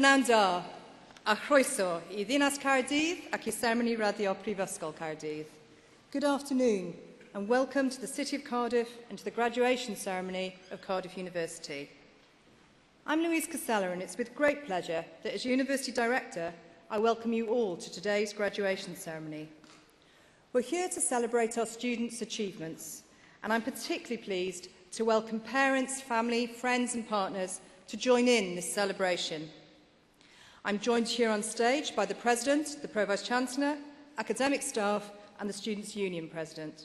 Pnawn da, a chroeso I Ddinas Cardiff ac I Sermoni Radio Prifysgol Cardiff. Good afternoon and welcome to the City of Cardiff and to the graduation ceremony of Cardiff University. I'm Louise Casella and it's with great pleasure that as University Director I welcome you all to today's graduation ceremony. We're here to celebrate our students' achievements and I'm particularly pleased to welcome parents, family, friends and partners to join in this celebration. I'm joined here on stage by the President, the Pro-Vice-Chancellor, academic staff and the Students' Union President.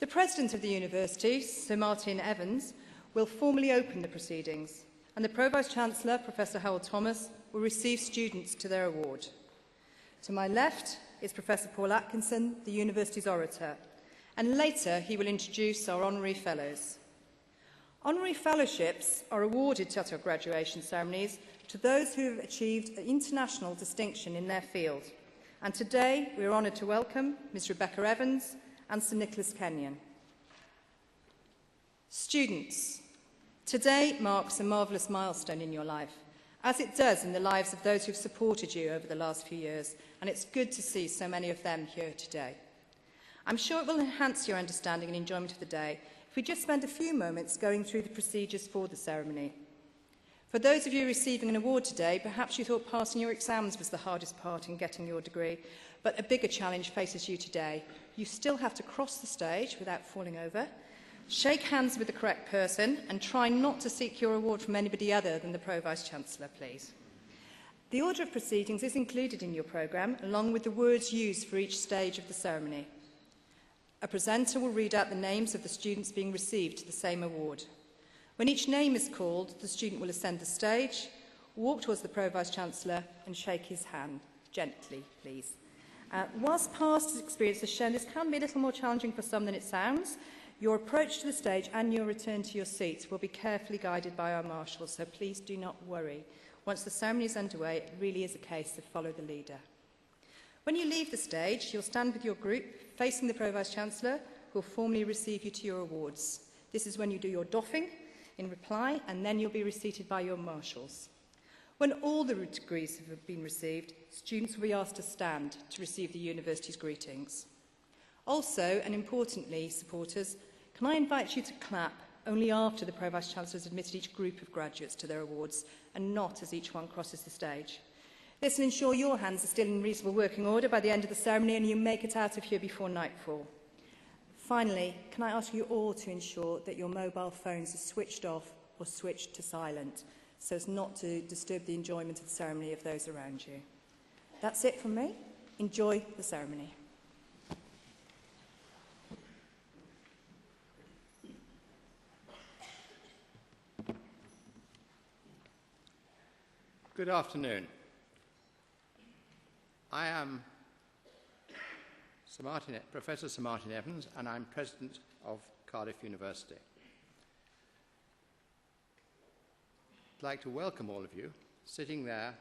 The President of the University, Sir Martin Evans, will formally open the proceedings and the Pro-Vice-Chancellor, Professor Howell Thomas, will receive students to their award. To my left is Professor Paul Atkinson, the University's orator, and later he will introduce our Honorary Fellows. Honorary Fellowships are awarded at our graduation ceremonies to those who have achieved international distinction in their field. And today we are honoured to welcome Ms Rebecca Evans and Sir Nicholas Kenyon. Students, today marks a marvellous milestone in your life, as it does in the lives of those who have supported you over the last few years, and it's good to see so many of them here today. I'm sure it will enhance your understanding and enjoyment of the day if we just spend a few moments going through the procedures for the ceremony. For those of you receiving an award today, perhaps you thought passing your exams was the hardest part in getting your degree, but a bigger challenge faces you today. You still have to cross the stage without falling over, shake hands with the correct person, and try not to seek your award from anybody other than the Pro-Vice-Chancellor, please. The order of proceedings is included in your programme, along with the words used for each stage of the ceremony. A presenter will read out the names of the students being received the same award. When each name is called, the student will ascend the stage, walk towards the Pro-Vice-Chancellor and shake his hand, gently, please. Whilst past experience has shown this can be a little more challenging for some than it sounds, your approach to the stage and your return to your seats will be carefully guided by our marshals, so please do not worry. Once the ceremony is underway, it really is a case of follow the leader. When you leave the stage, you'll stand with your group facing the Pro-Vice-Chancellor, who will formally receive you to your awards. This is when you do your doffing in reply, and then you'll be reseated by your marshals. When all the degrees have been received, students will be asked to stand to receive the university's greetings. Also, and importantly, supporters, can I invite you to clap only after the Pro-Vice-Chancellor has admitted each group of graduates to their awards, and not as each one crosses the stage. This will ensure your hands are still in reasonable working order by the end of the ceremony and you make it out of here before nightfall. Finally, can I ask you all to ensure that your mobile phones are switched off or switched to silent, so as not to disturb the enjoyment of the ceremony of those around you. That's it from me. Enjoy the ceremony. Good afternoon. I am Professor Sir Martin Evans, and I'm President of Cardiff University. I'd like to welcome all of you sitting there,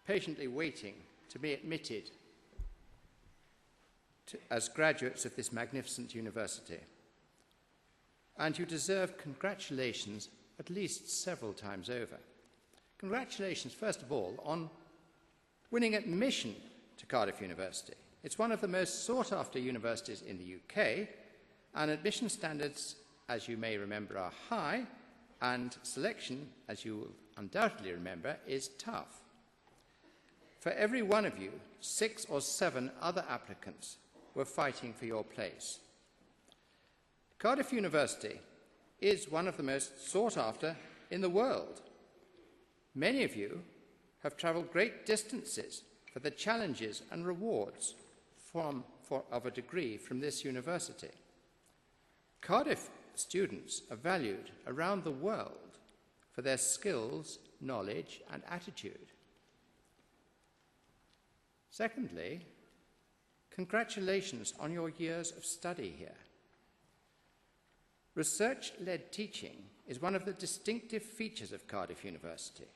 patiently waiting to be admitted as graduates of this magnificent university. And you deserve congratulations at least several times over. Congratulations, first of all, on winning admission to Cardiff University. It's one of the most sought-after universities in the UK, and admission standards, as you may remember, are high, and selection, as you will undoubtedly remember, is tough. For every one of you, 6 or 7 other applicants were fighting for your place. Cardiff University is one of the most sought-after in the world. Many of you have travelled great distances for the challenges and rewards of a degree from this university. Cardiff students are valued around the world for their skills, knowledge and attitude. Secondly, congratulations on your years of study here. Research-led teaching is one of the distinctive features of Cardiff University.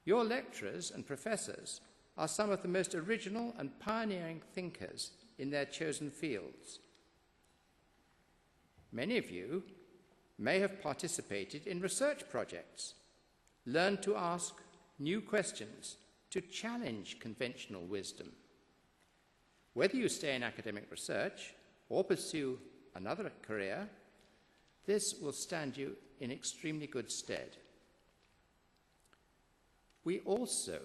Your lecturers and professors are some of the most original and pioneering thinkers in their chosen fields. Many of you may have participated in research projects Learn to ask new questions, to challenge conventional wisdom. Whether you stay in academic research or pursue another career, this will stand you in extremely good stead. We also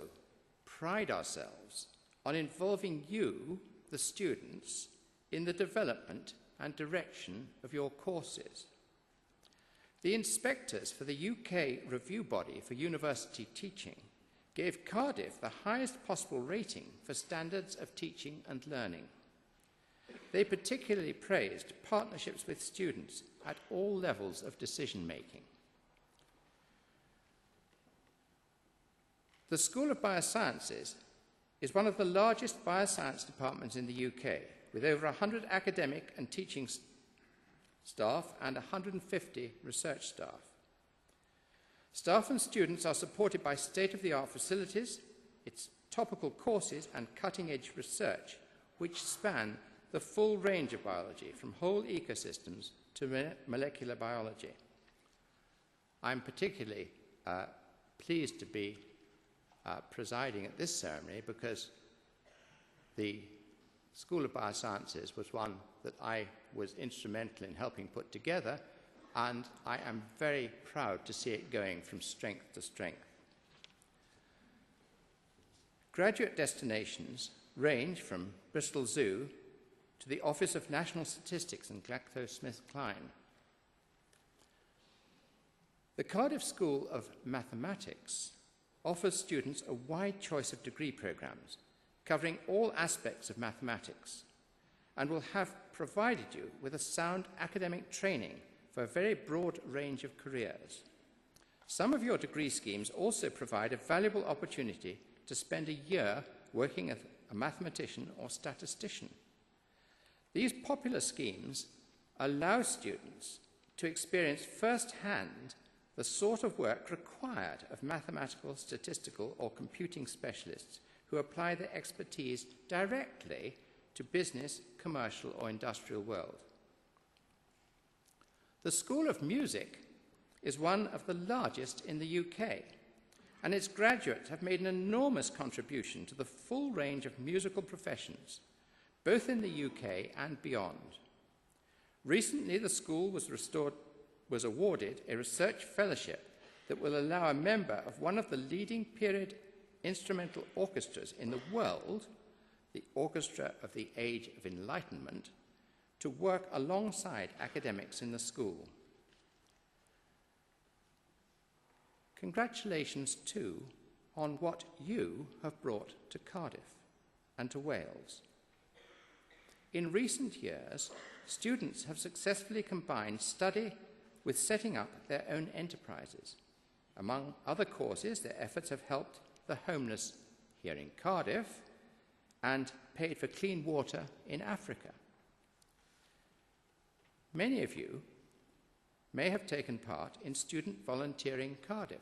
pride ourselves on involving you, the students, in the development and direction of your courses. The inspectors for the UK review body for university teaching gave Cardiff the highest possible rating for standards of teaching and learning. They particularly praised partnerships with students at all levels of decision-making. The School of Biosciences is one of the largest bioscience departments in the UK, with over 100 academic and teaching staff and 150 research staff. Staff and students are supported by state-of-the-art facilities, its topical courses and cutting-edge research, which span the full range of biology, from whole ecosystems to molecular biology. I'm particularly pleased to be presiding at this ceremony because the School of Biosciences was one that I was instrumental in helping put together, and I am very proud to see it going from strength to strength. Graduate destinations range from Bristol Zoo to the Office of National Statistics and GlaxoSmithKline. The Cardiff School of Mathematics offers students a wide choice of degree programs covering all aspects of mathematics and will have provided you with a sound academic training for a very broad range of careers. Some of your degree schemes also provide a valuable opportunity to spend a year working as a mathematician or statistician. These popular schemes allow students to experience firsthand the sort of work required of mathematical, statistical, or computing specialists who apply their expertise directly to business, commercial, or industrial world. The School of Music is one of the largest in the UK, and its graduates have made an enormous contribution to the full range of musical professions, both in the UK and beyond. Recently, the school was awarded a research fellowship that will allow a member of one of the leading period instrumental orchestras in the world, the Orchestra of the Age of Enlightenment, to work alongside academics in the school. Congratulations, too, on what you have brought to Cardiff and to Wales. In recent years, students have successfully combined study with setting up their own enterprises. Among other causes, their efforts have helped the homeless here in Cardiff and paid for clean water in Africa. Many of you may have taken part in Student Volunteering Cardiff,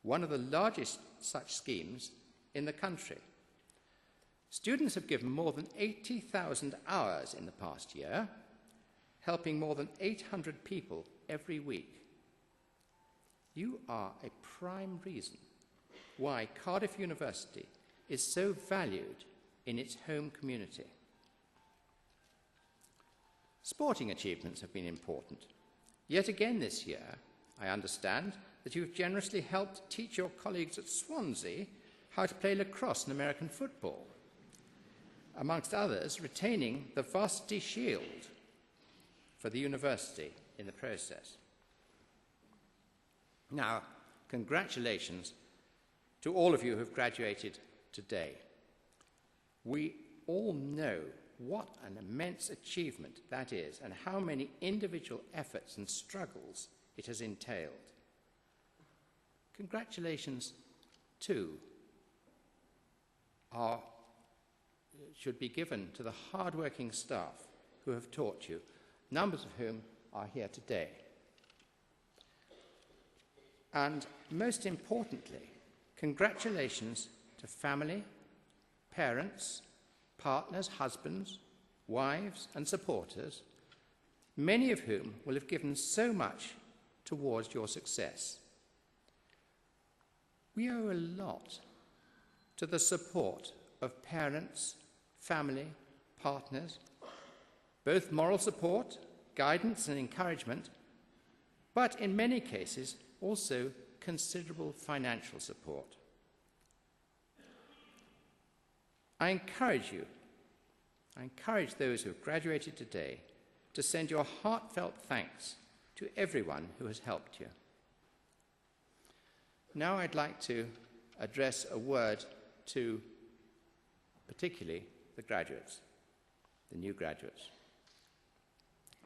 one of the largest such schemes in the country. Students have given more than 80,000 hours in the past year, helping more than 800 people every week. You are a prime reason why Cardiff University is so valued in its home community. Sporting achievements have been important. Yet again this year, I understand that you've generously helped teach your colleagues at Swansea how to play lacrosse and American football, amongst others retaining the Varsity Shield for the university in the process. Now, congratulations to all of you who've graduated today. We all know what an immense achievement that is and how many individual efforts and struggles it has entailed. Congratulations, too, should be given to the hard-working staff who have taught you, numbers of whom are here today. And most importantly, congratulations to family, parents, partners, husbands, wives, and supporters, many of whom will have given so much towards your success. We owe a lot to the support of parents, family, partners, both moral support, guidance and encouragement, but in many cases also considerable financial support. I encourage those who have graduated today to send your heartfelt thanks to everyone who has helped you. Now I'd like to address a word to particularly the graduates, the new graduates.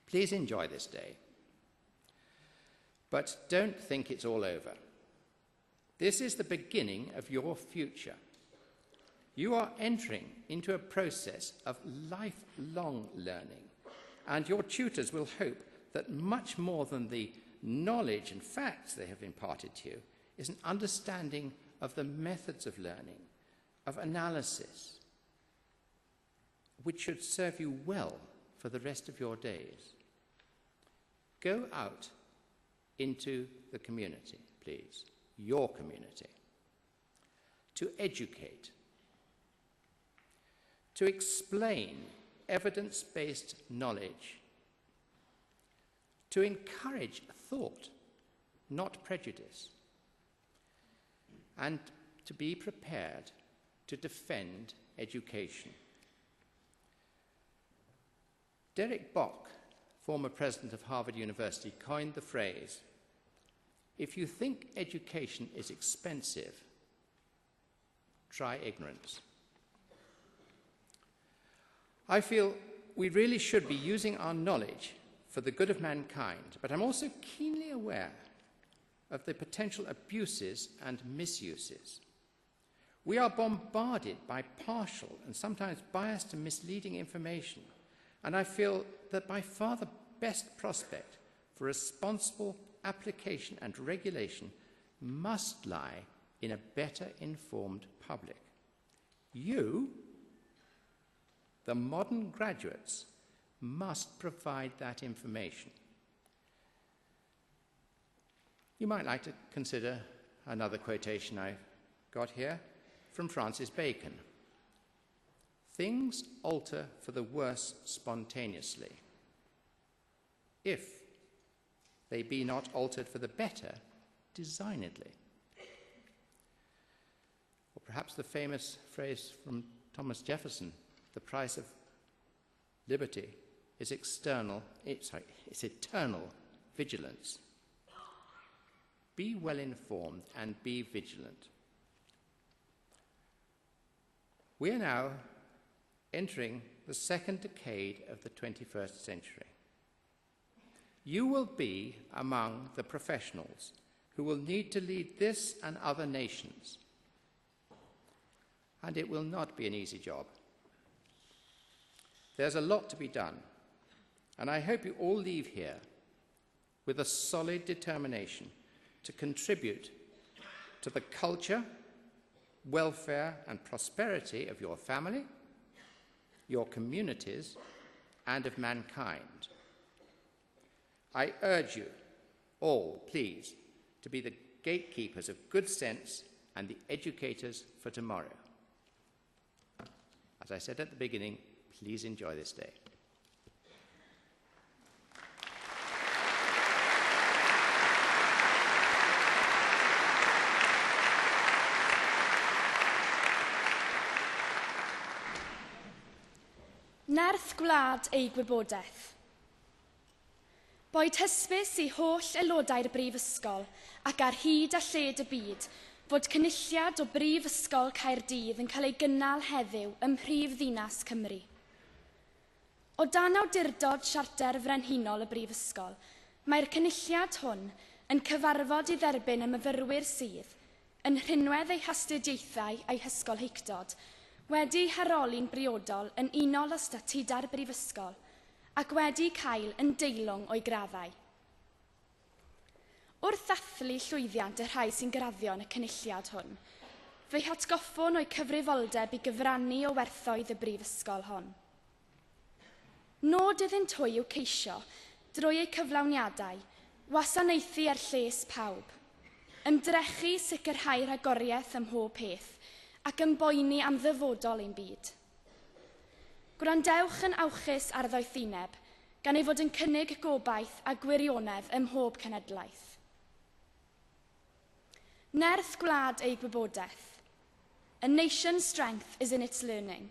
Please enjoy this day, but don't think it's all over. This is the beginning of your future. You are entering into a process of lifelong learning, and your tutors will hope that much more than the knowledge and facts they have imparted to you is an understanding of the methods of learning, of analysis, which should serve you well for the rest of your days. Go out into the community, please, your community, to educate, to explain evidence-based knowledge, to encourage thought, not prejudice, and to be prepared to defend education. Derek Bock, former president of Harvard University, coined the phrase, "If you think education is expensive, try ignorance." I feel we really should be using our knowledge for the good of mankind, but I'm also keenly aware of the potential abuses and misuses. We are bombarded by partial and sometimes biased and misleading information, and I feel that by far the best prospect for responsible application and regulation must lie in a better informed public. You, the modern graduates, must provide that information. You might like to consider another quotation I've got here from Francis Bacon. "Things alter for the worse spontaneously, if they be not altered for the better designedly." Or perhaps the famous phrase from Thomas Jefferson, "The price of liberty is eternal vigilance." Be well informed and be vigilant. We are now entering the second decade of the 21st century. You will be among the professionals who will need to lead this and other nations. And it will not be an easy job. There's a lot to be done, and I hope you all leave here with a solid determination to contribute to the culture, welfare, and prosperity of your family, your communities, and of mankind. I urge you all, please, to be the gatekeepers of good sense and the educators for tomorrow. As I said at the beginning, please enjoy this day. Nerth gwlad ei gwybodaeth. Boed hysbys i holl aelodau'r Brifysgol ac ar hyd a lled y byd fod cynulliad o Brifysgol Caerdydd yn cael ei gynnal heddiw ym mhrifddinas Cymru. O dan awdurdod Siarter Frenhinol y Brifysgol, mae'r cynulliad hwn yn cyfarfod i dderbyn y myfyrwyr sydd, yn rhinwedd eu hastudiaethau a'i hysgolheictod, wedi haroli'n briodol yn unol â statudau'r Brifysgol ac wedi cael yn deilwng o'i graddau. Wrth ddathlu llwyddiant y rhai sy'n graddio yn y cynulliad hwn, fe'i hatgoffwn o'i cyfrifoldeb i gyfrannu o werthoedd y Brifysgol hon. Nod iddynt hwy i'w ceisio, drwy eu cyflawniadau, wasanaethu ar lles pawb, ymdrechu sicrhau rhagoriaeth ym mhob peth, ac yn boeni am ddyfodol ein byd. Gwrandewch yn awchus ar ddoethineb, gan ei fod yn cynnig gobaith a gwirionedd ym mhob cenedlaeth. Nerth gwlad ei gwybodaeth. A nation's strength is in its learning.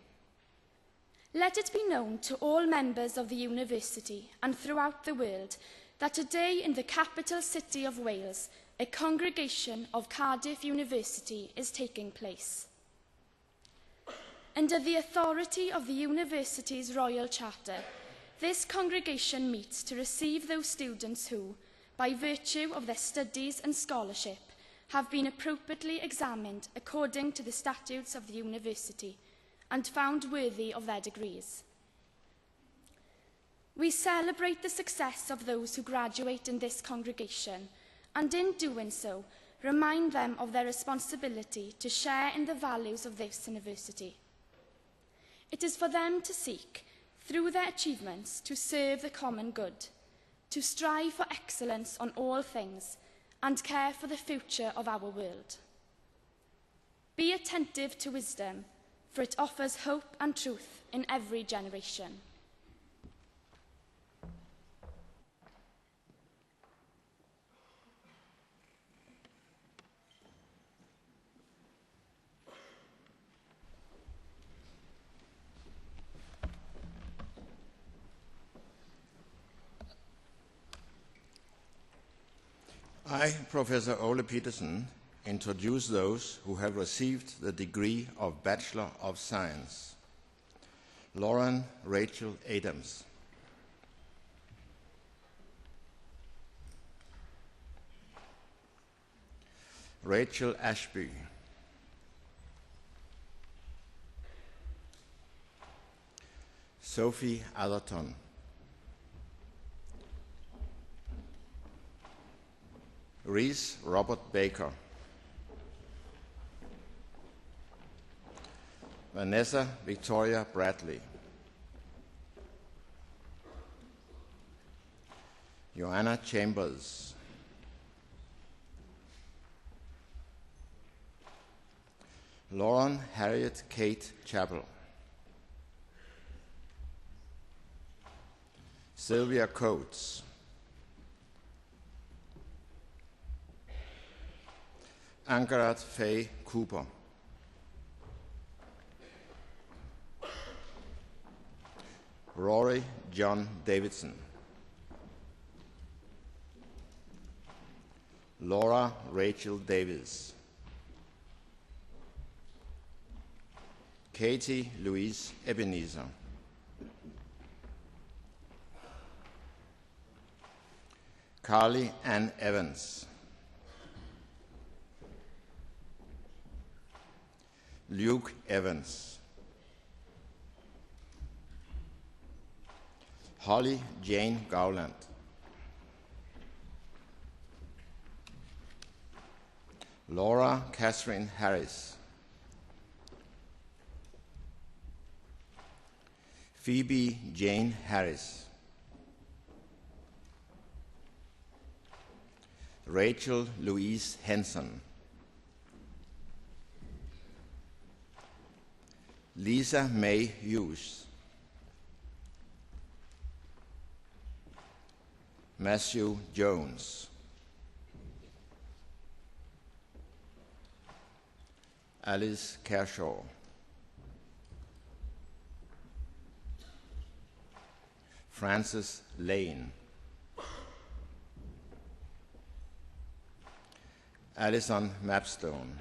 Let it be known to all members of the university and throughout the world that today in the capital city of Wales, a congregation of Cardiff University is taking place. Under the authority of the university's Royal Charter, this congregation meets to receive those students who, by virtue of their studies and scholarship, have been appropriately examined according to the statutes of the university and found worthy of their degrees. We celebrate the success of those who graduate in this congregation, and in doing so, remind them of their responsibility to share in the values of this university. It is for them to seek, through their achievements, to serve the common good, to strive for excellence on all things, and care for the future of our world. Be attentive to wisdom, for it offers hope and truth in every generation. I, Professor Ole Petersen, introduce those who have received the degree of Bachelor of Science. Lauren Rachel Adams. Rachel Ashby. Sophie Atherton. Reese Robert Baker. Vanessa Victoria Bradley. Joanna Chambers. Lauren Harriet Kate Chappell. Sylvia Coates. Ankarat Faye Cooper. Rory John Davidson. Laura Rachel Davis. Katie Louise Ebenezer. Carly Ann Evans. Luke Evans. Holly Jane Gowland. Laura Catherine Harris. Phoebe Jane Harris. Rachel Louise Henson. Lisa May Hughes. Matthew Jones. Alice Kershaw. Francis Lane. Alison Mapstone.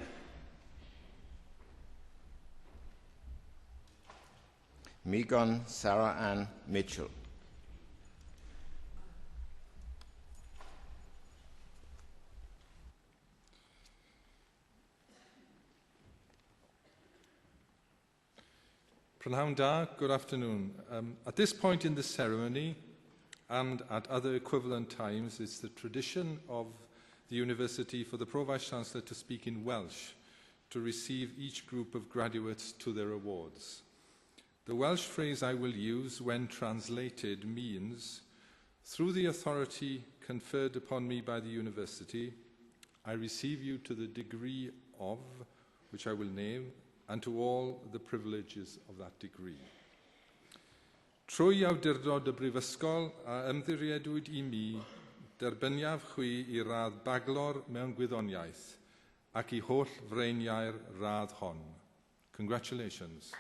Megan Sarah Ann Mitchell. Prynhawn da, good afternoon. At this point in the ceremony, and at other equivalent times, it's the tradition of the university for the Pro-Vice-Chancellor to speak in Welsh to receive each group of graduates to their awards. The Welsh phrase I will use when translated means, through the authority conferred upon me by the university, I receive you to the degree of, which I will name, and to all the privileges of that degree. Trwy awdurdod y Brifysgol a ymddiriedwyd I mi, derbyniaf chwi I radd baglor mewn gwyddoniaeth ac I holl freiniau'r radd hon. Congratulations.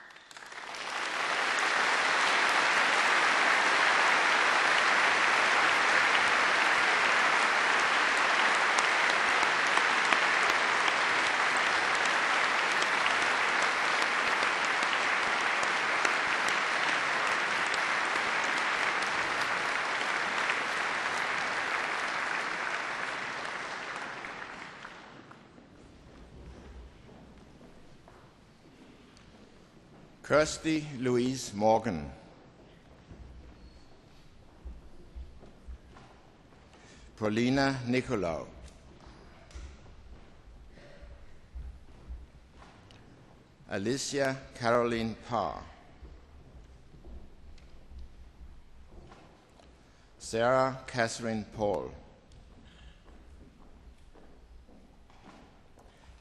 Kirsty Louise Morgan. Paulina Nicolau. Alicia Caroline Parr. Sarah Catherine Paul.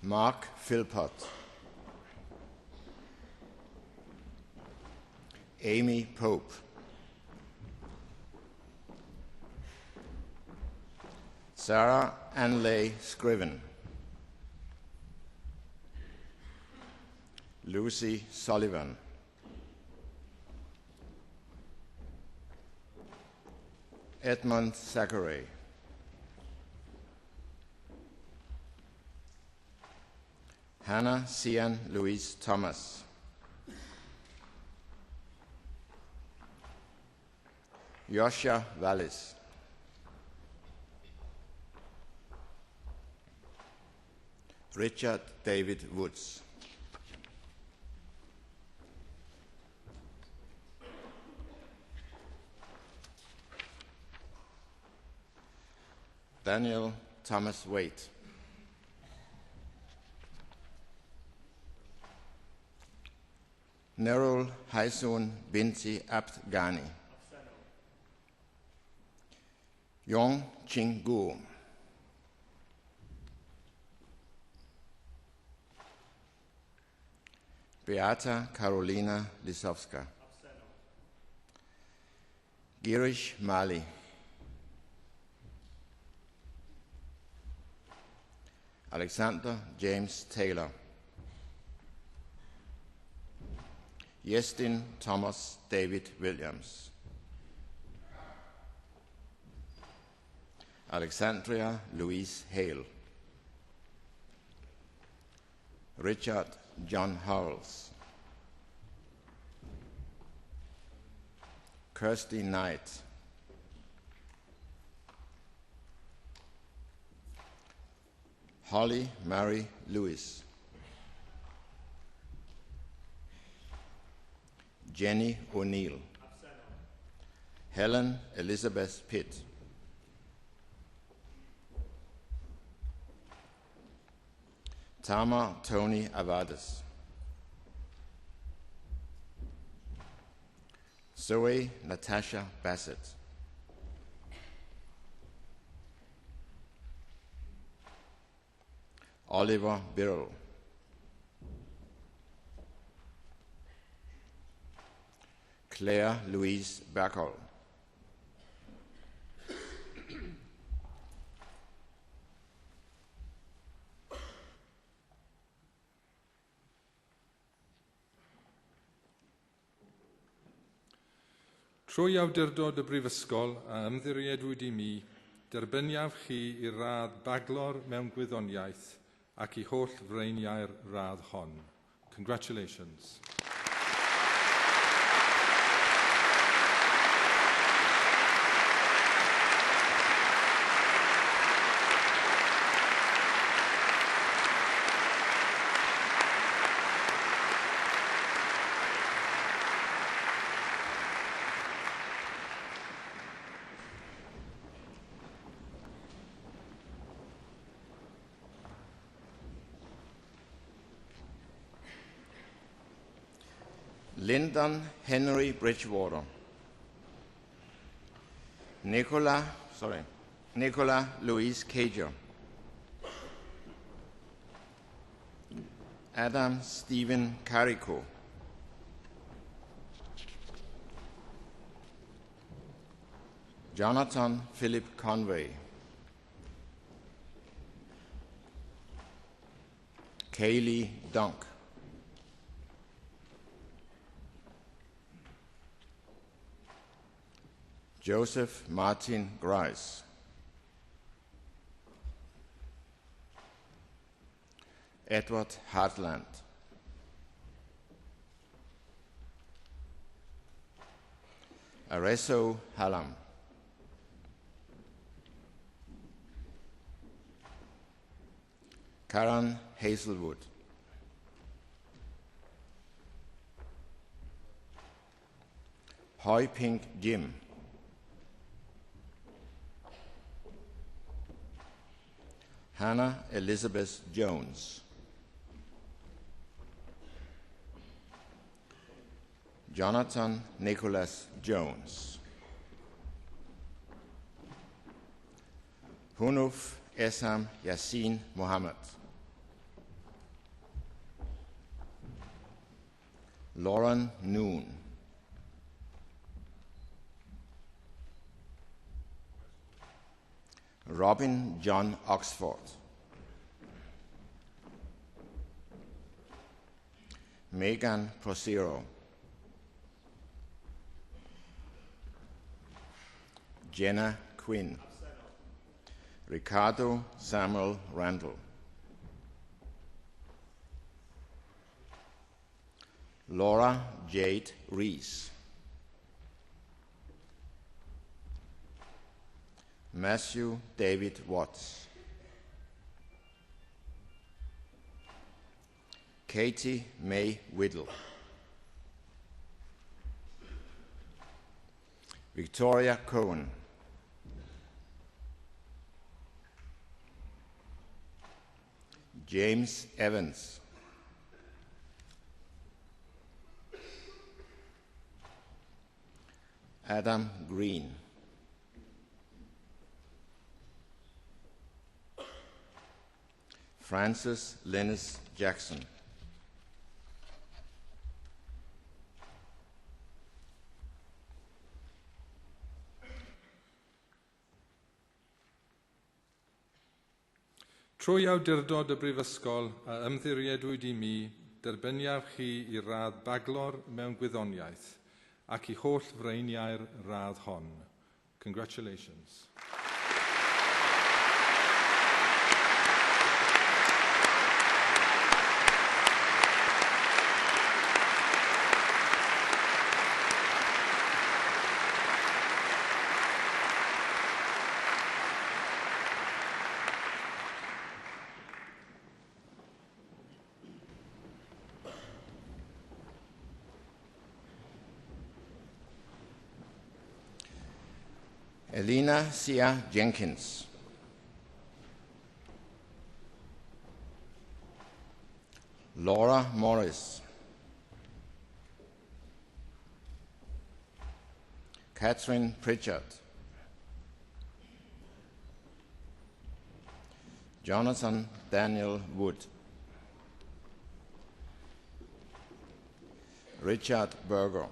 Mark Philpott. Amy Pope. Sarah Anley Scriven. Lucy Sullivan. Edmund Zachary. Hannah Sian Louise Thomas. Yosha Vallis. Richard David Woods. Daniel Thomas Waite. Nerul Haisun Binti Abd Ghani. Yong Ching Gu. Beata Carolina Lisowska. Girish Mali. Alexander James Taylor. Yestin Thomas David Williams. Alexandria Louise Hale. Richard John Howells. Kirsty Knight. Holly Mary Lewis. Jenny O'Neill. Helen Elizabeth Pitt. Tama Tony Avades. Zoe Natasha Bassett. Oliver Birrell. Claire Louise Berkol. Trwy awdurdod y Brifysgol a ymddiriedwyd I mi, derbyniaf chi I radd baglor mewn gwyddoniaeth ac I holl freiniau'r radd hon. Congratulations. Lyndon Henry Bridgewater. Nicola Louise Cager. Adam Stephen Carico, Jonathan Philip Conway, Kaylee Dunk, Joseph Martin Grice, Edward Hartland, Areso Hallam, Karen Hazelwood, Hoi Pink Jim, Hannah Elizabeth Jones, Jonathan Nicholas Jones, Hunuf Esam Yassin Mohammed, Lauren Noon, Robin John Oxford, Megan Prosero, Jenna Quinn, Ricardo Samuel Randall, Laura Jade Rees, Matthew David Watts, Katie May Whittle, Victoria Cohen, James Evans, Adam Green, Francis Lennis Jackson, Trwy awdurdod y Brifysgol a ymddiriedwyd I mi, derbyniaf chi I radd baglor mewn gwyddoniaeth ac I holl freiniau'r radd hon. Congratulations. Elena Sia Jenkins, Laura Morris, Catherine Pritchard, Jonathan Daniel Wood, Richard Berger,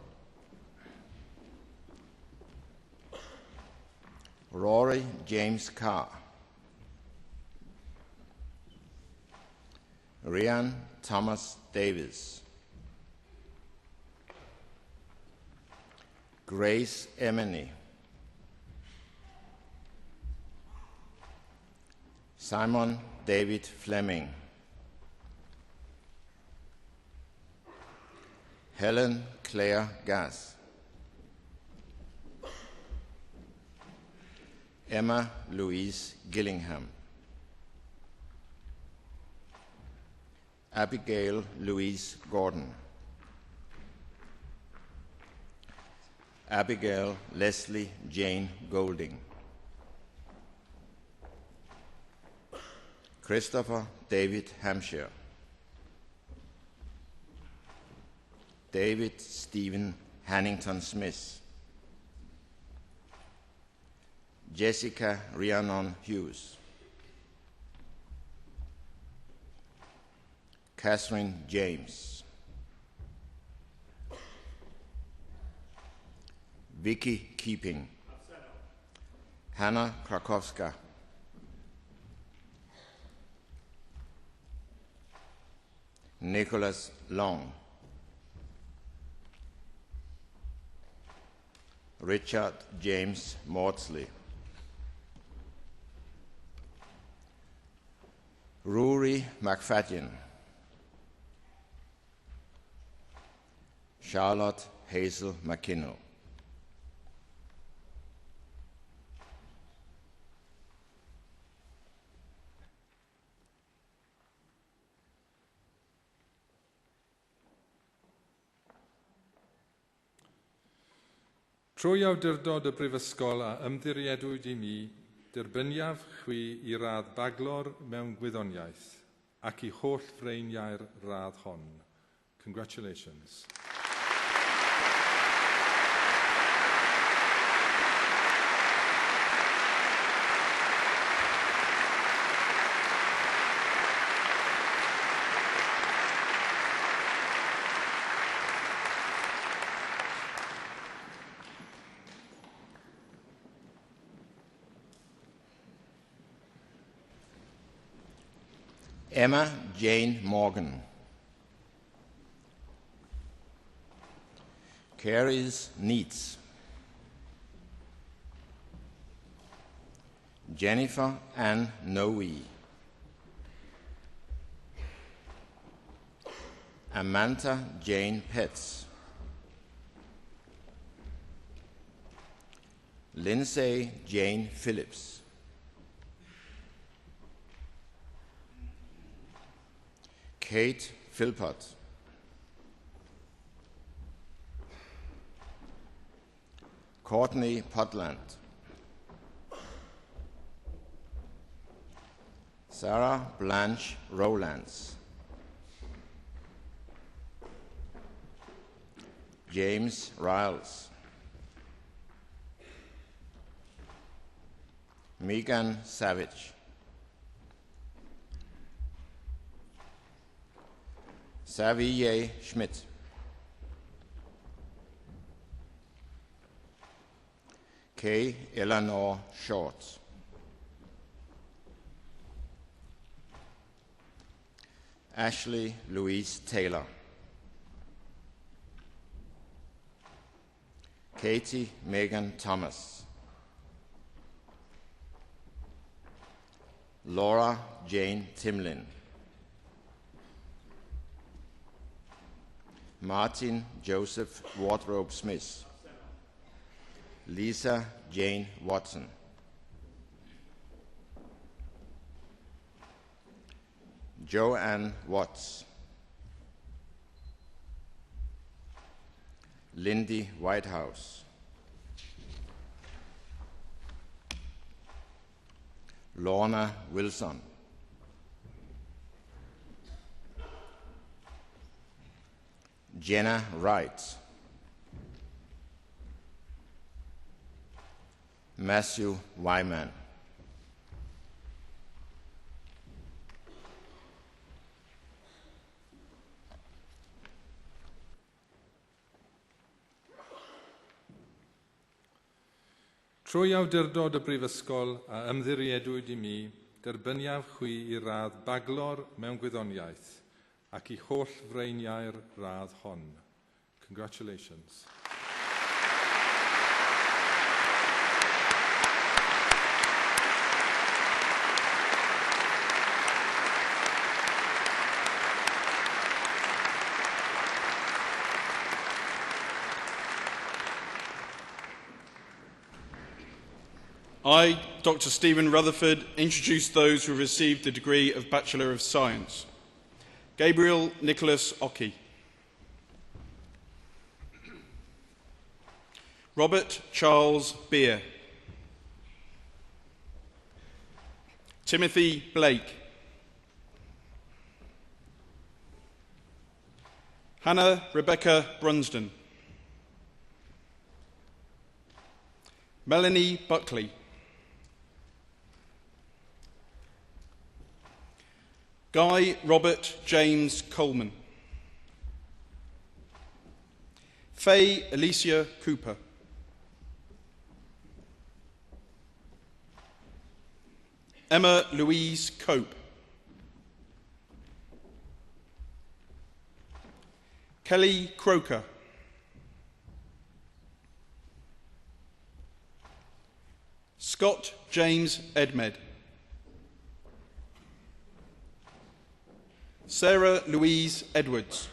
Rory James Carr, Ryan Thomas Davis, Grace Emeny, Simon David Fleming, Helen Claire Gass, Emma Louise Gillingham, Abigail Louise Gordon, Abigail Leslie Jane Golding, Christopher David Hampshire, David Stephen Hannington Smith, Jessica Rhiannon Hughes, Catherine James. Vicky Keeping. Hannah Krakowska. Nicholas Long. Richard James Maudsley. Rory McFadden. Charlotte Hazel McKinnon. Trwy awdurdod y Brifysgol a ymddiriedwyd I mi, derbyniaf chwi I radd baglor mewn gwyddoniaeth ac I holl freiniau'r radd hon. Congratulations. Emma Jane Morgan. Caris Neitz. Jennifer Ann Noe. Amanda Jane Petts. Lindsay Jane Phillips. Kate Philpott. Courtney Putland. Sarah Blanche Rowlands. James Riles. Megan Savage. Xavier Schmidt. Kay Eleanor Short. Ashley Louise Taylor. Katie Megan Thomas. Laura Jane Timlin. Martin Joseph Wardrobe Smith. Lisa Jane Watson. Joanne Watts. Lindy Whitehouse. Lorna Wilson. Jenna Wright. Matthew Wyman. Trwy awdurdod y Brifysgol a ymddiriedwyd I mi, derbyniaf chwi I radd baglor mewn gwyddoniaeth ac I holl freiniau'r radd hon. Congratulations. I, Dr. Stephen Rutherford, introduce those who received the degree of Bachelor of Science. Gabriel Nicholas Ockey. Robert Charles Beer. Timothy Blake. Hannah Rebecca Brunsden. Melanie Buckley. Guy Robert James Coleman. Faye Alicia Cooper. Emma Louise Cope. Kelly Croker. Scott James Edmed. Sarah Louise Edwards.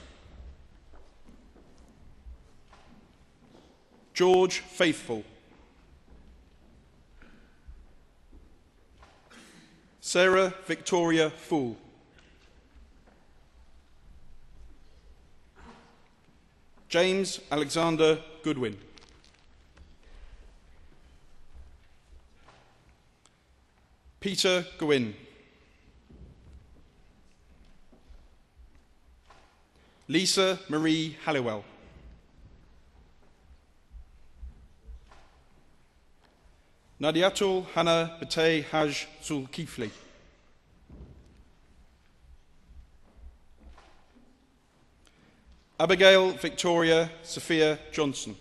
George Faithful. Sarah Victoria Fool. James Alexander Goodwin. Peter Gwynn. Lisa Marie Halliwell. Nadiatul Hannah Batay Haj Zulkifli. Abigail Victoria Sophia Johnson.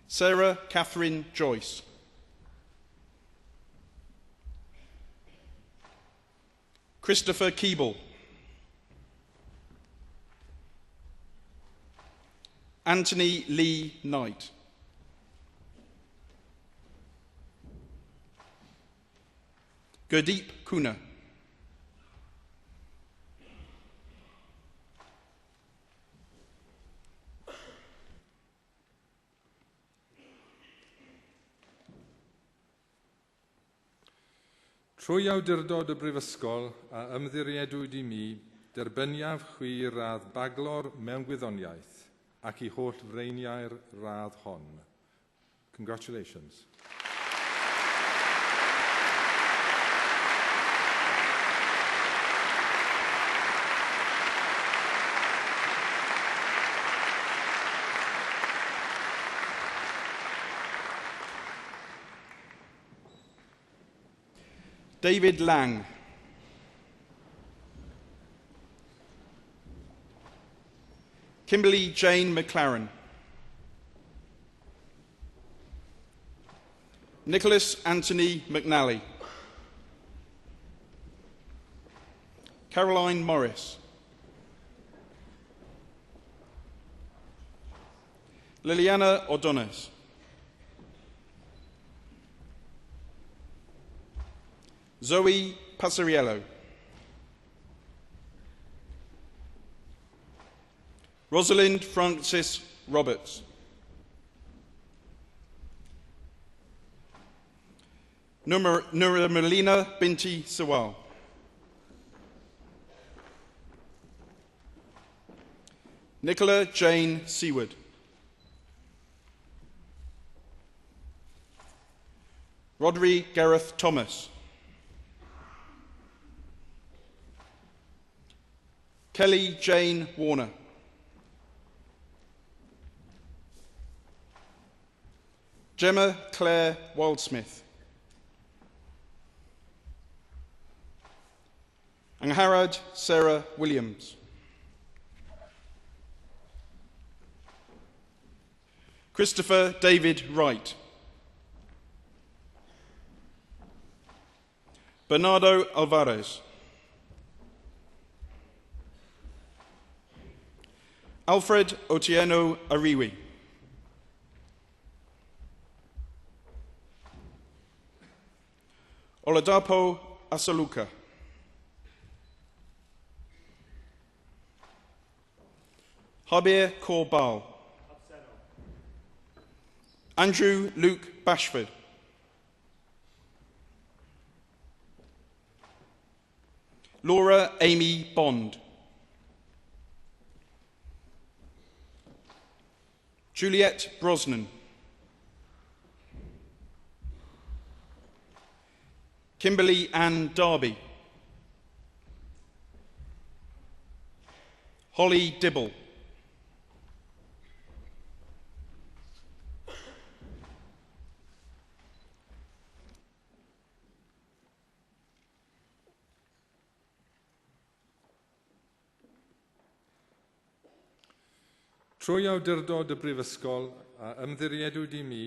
Sarah Catherine Joyce. Christopher Keeble. Anthony Lee Knight. Gurdeep Kuna. Trwy awdurdod y Brifysgol a ymddiriedwyd i mi, derbyniaf chwi radd baglor mewn gwyddoniaeth ac I holl freiniau'r radd hon. Congratulations. David Lang. Kimberly Jane McLaren. Nicholas Anthony McNally. Caroline Morris. Liliana O'Donnell. Zoe Passariello. Rosalind Francis Roberts. Nuramelina Binti Sawal. Nicola Jane Seward. Rodri Gareth Thomas. Kelly Jane Warner. Gemma Claire Wildsmith. Angharad Sarah Williams. Christopher David Wright. Bernardo Alvarez. Alfred Otieno Ariwi. Oladapo Asaluka. Habir Korbal. Andrew Luke Bashford. Laura Amy Bond. Juliette Brosnan. Kimberly Ann Darby. Holly Dibble. Trwy awdurdod y Brifysgol a ymddiriedwyd i mi,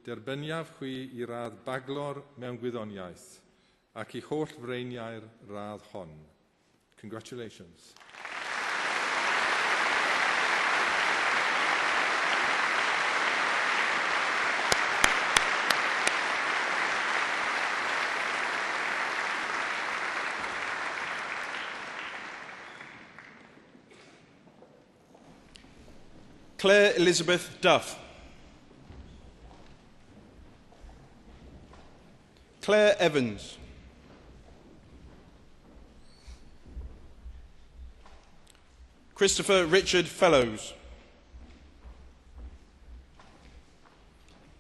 derbyniaf chwi I radd baglor mewn gwyddoniaeth ac I holl freiniau'r radd hon. Congratulations. Claire Elizabeth Duff. Claire Evans. Christopher Richard Fellows.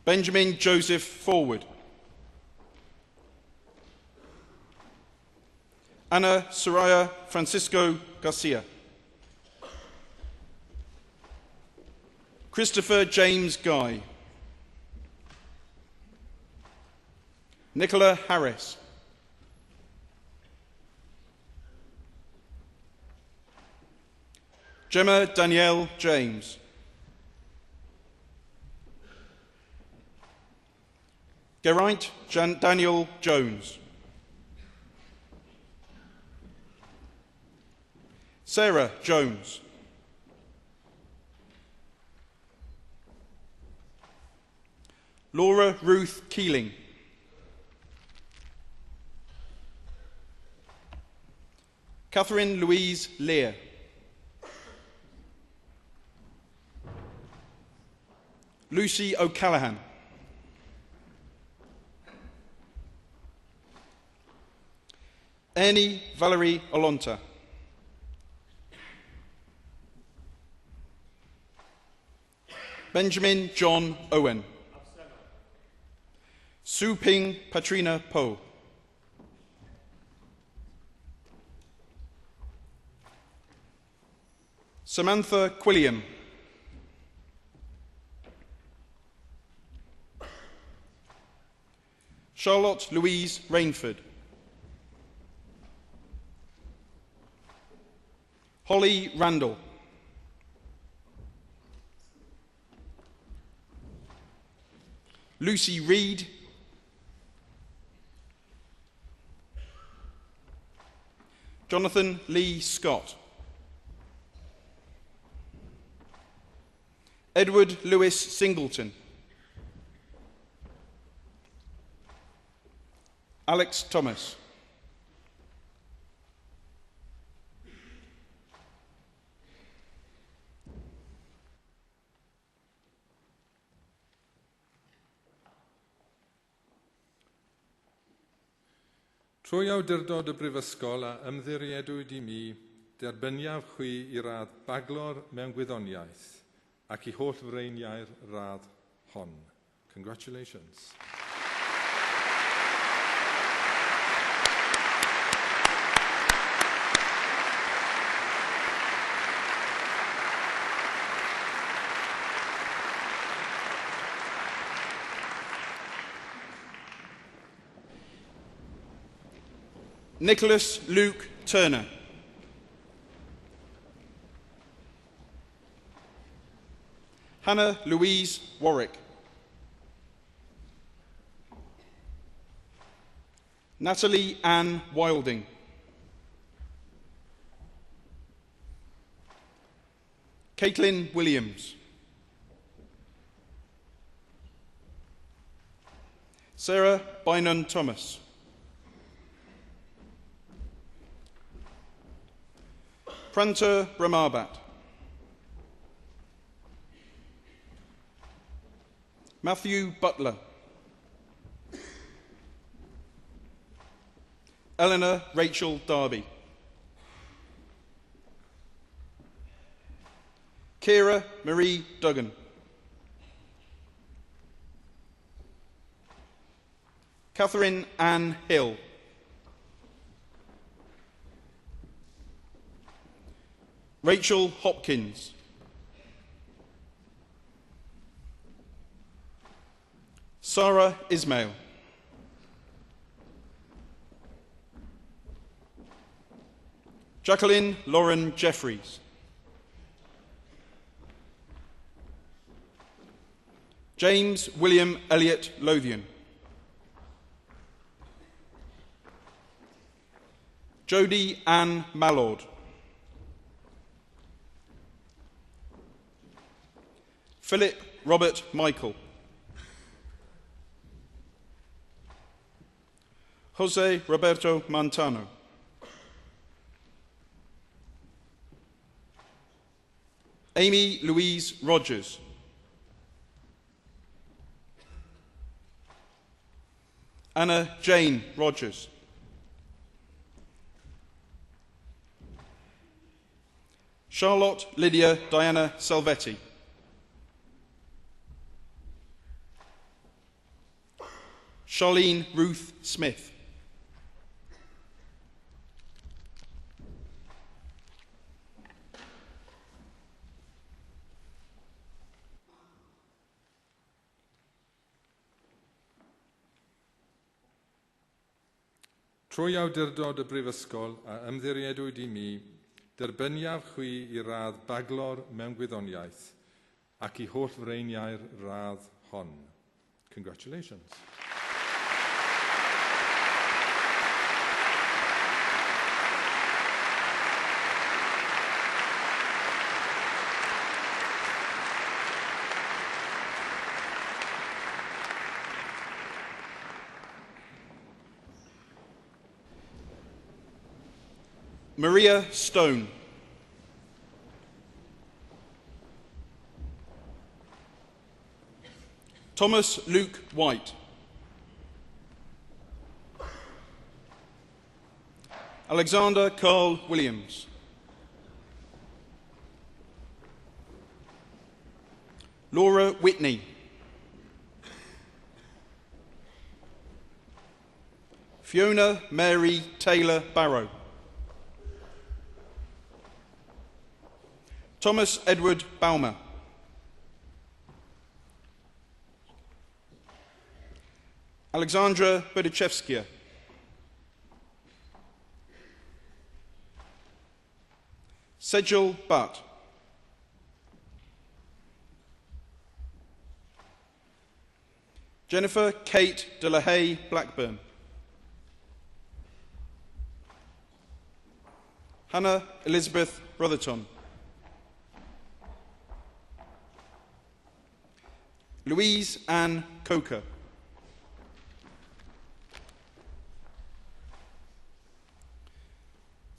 Benjamin Joseph Forward. Anna Soraya Francisco Garcia. Christopher James Guy. Nicola Harris. Gemma Danielle James. Geraint Daniel Jones. Sarah Jones. Laura Ruth Keeling. Catherine Louise Lear. Lucy O'Callaghan. Ernie Valerie Olonta. Benjamin John Owen. Su Ping Patrina Po. Samantha Quilliam. Charlotte Louise Rainford. Holly Randall. Lucy Reed. Jonathan Lee Scott. Edward Lewis Singleton. Alex Thomas. Trwy awdurdod y Brifysgol a ymddiriedwyd I mi, derbyniaf chwi I radd baglor mewn gwyddoniaeth ac I holl freiniau'r radd hon. Congratulations. Nicholas Luke Turner. Hannah Louise Warwick. Natalie Ann Wilding. Caitlin Williams. Sarah Bynum Thomas. Pranter Brahmabat. Matthew Butler. Eleanor Rachel Darby. Kira Marie Duggan. Catherine Ann Hill. Rachel Hopkins. Sarah Ismail. Jacqueline Lauren Jeffries. James William Elliott Lothian. Jodie Ann Mallord. Philip Robert Michael. Jose Roberto Montano. Amy Louise Rogers. Anna Jane Rogers. Charlotte Lydia Diana Salvetti. Charlene Ruth Smith. Trwy awdurdod y Brifysgol a ymddiriedwyd i mi, derbyniaf chwi i radd baglor mewn gwyddoniaeth ac i holl freiniau'r radd hon. Congratulations. Maria Stone. Thomas Luke White. Alexander Carl Williams. Laura Whitney. Fiona Mary Taylor Barrow. Thomas Edward Baumer. Alexandra Berdychevskia. Sejal Butt. Jennifer Kate de la Haye Blackburn. Hannah Elizabeth Brotherton. Louise Ann Coker.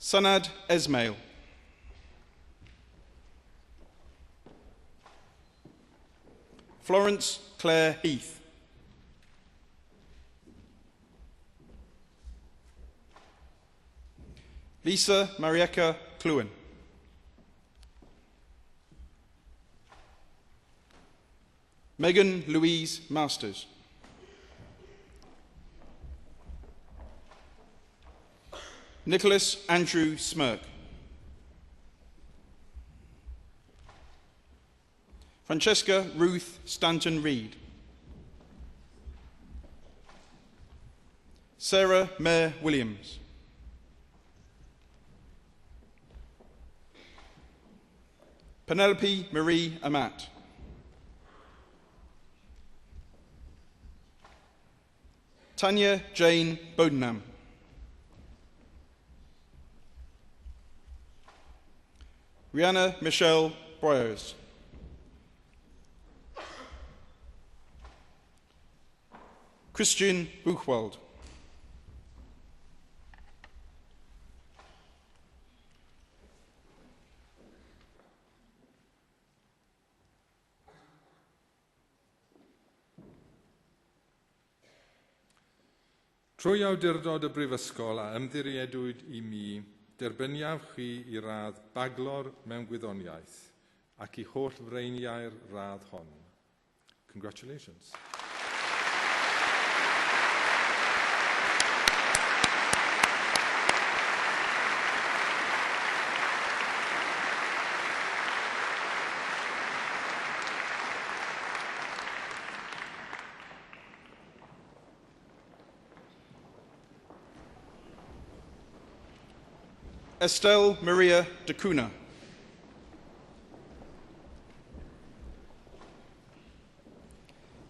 Sanad Esmail. Florence Claire Heath. Lisa Marieka Cluin. Megan Louise Masters. Nicholas Andrew Smirk. Francesca Ruth Stanton Reed. Sarah Mare Williams. Penelope Marie Amat. Tanya Jane Bodenham. Rihanna Michelle Broyers. Christian Buchwald. Trwy awdurdod y Brifysgol a ymddiriedwyd i mi, derbyniaf chi i radd baglor mewn gwyddoniaeth ac i holl freiniau'r radd hon. Congratulations. Estelle Maria de Cunha.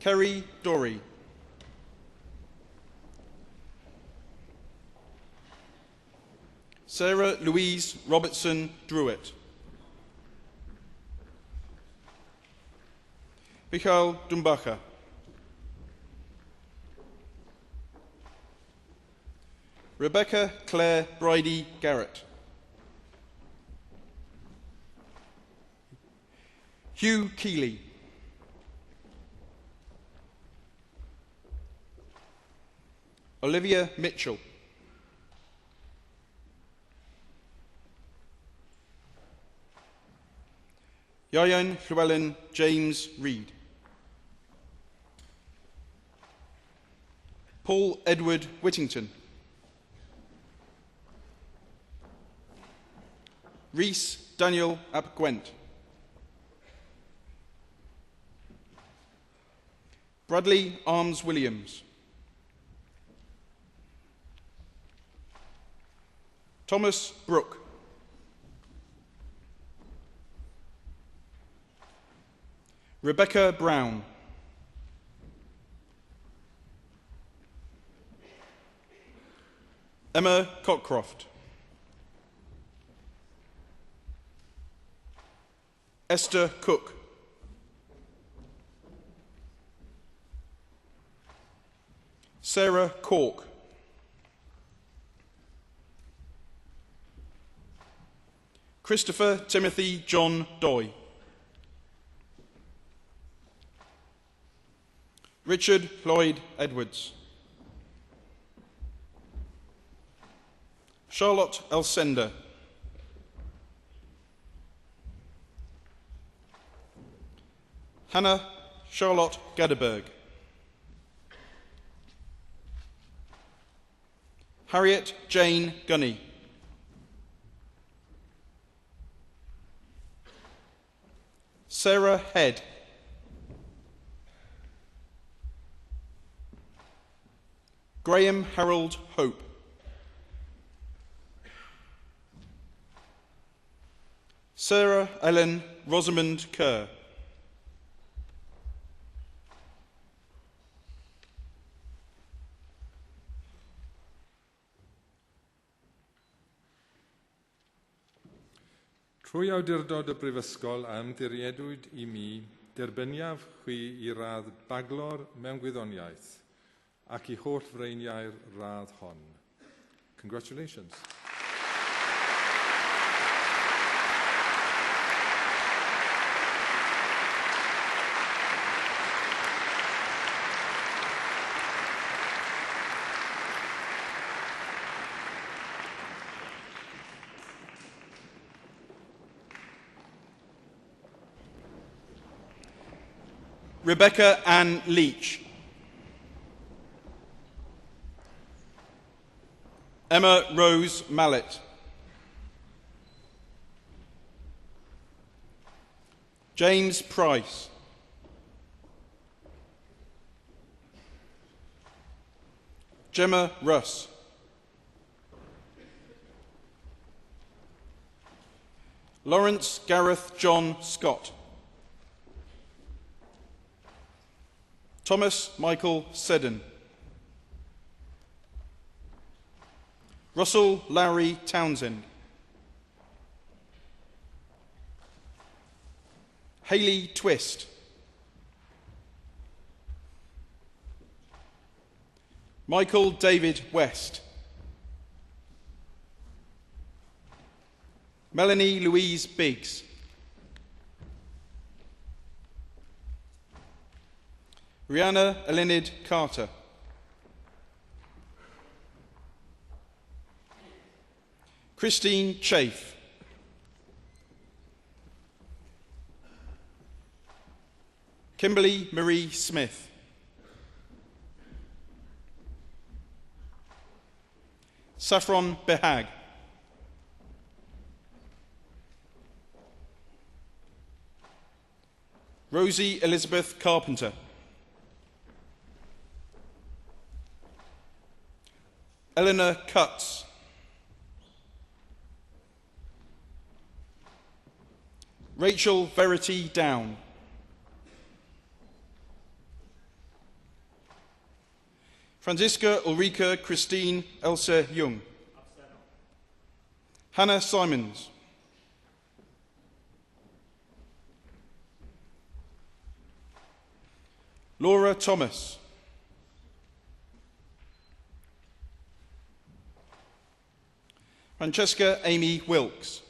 Kerry Dorey. Sarah Louise Robertson Druitt. Michael Dumbacher. Rebecca Claire Bridie Garrett. Hugh Keeley. Olivia Mitchell. Yayan Llewellyn James Reed. Paul Edward Whittington. Rhys Daniel ap Gwent. Bradley Arms Williams. Thomas Brooke. Rebecca Brown. Emma Cockcroft. Esther Cook. Sarah Cork. Christopher Timothy John Doy. Richard Lloyd Edwards. Charlotte Elsender. Hannah Charlotte Gadeberg. Harriet Jane Gunny. Sarah Head. Graham Harold Hope. Sarah Ellen Rosamond Kerr. Trwy awdurdod y Brifysgol ymddiriedwyd I mi derbyniaf chwi I radd baglor mewn gwyddoniaeth ac I holl freiniau'r radd hon. Congratulations. Rebecca Ann Leach. Emma Rose Mallet. James Price. Gemma Russ. Lawrence Gareth John Scott. Thomas Michael Seddon. Russell Lowry Townsend. Hayley Twist. Michael David West. Melanie Louise Biggs. Rihanna Elinid Carter. Christine Chafe. Kimberly Marie Smith. Saffron Behag. Rosie Elizabeth Carpenter. Eleanor Cutts. Rachel Verity Down. Franziska Ulrika Christine Elsa Jung. Hannah Simons. Laura Thomas. Francesca Amy Wilkes.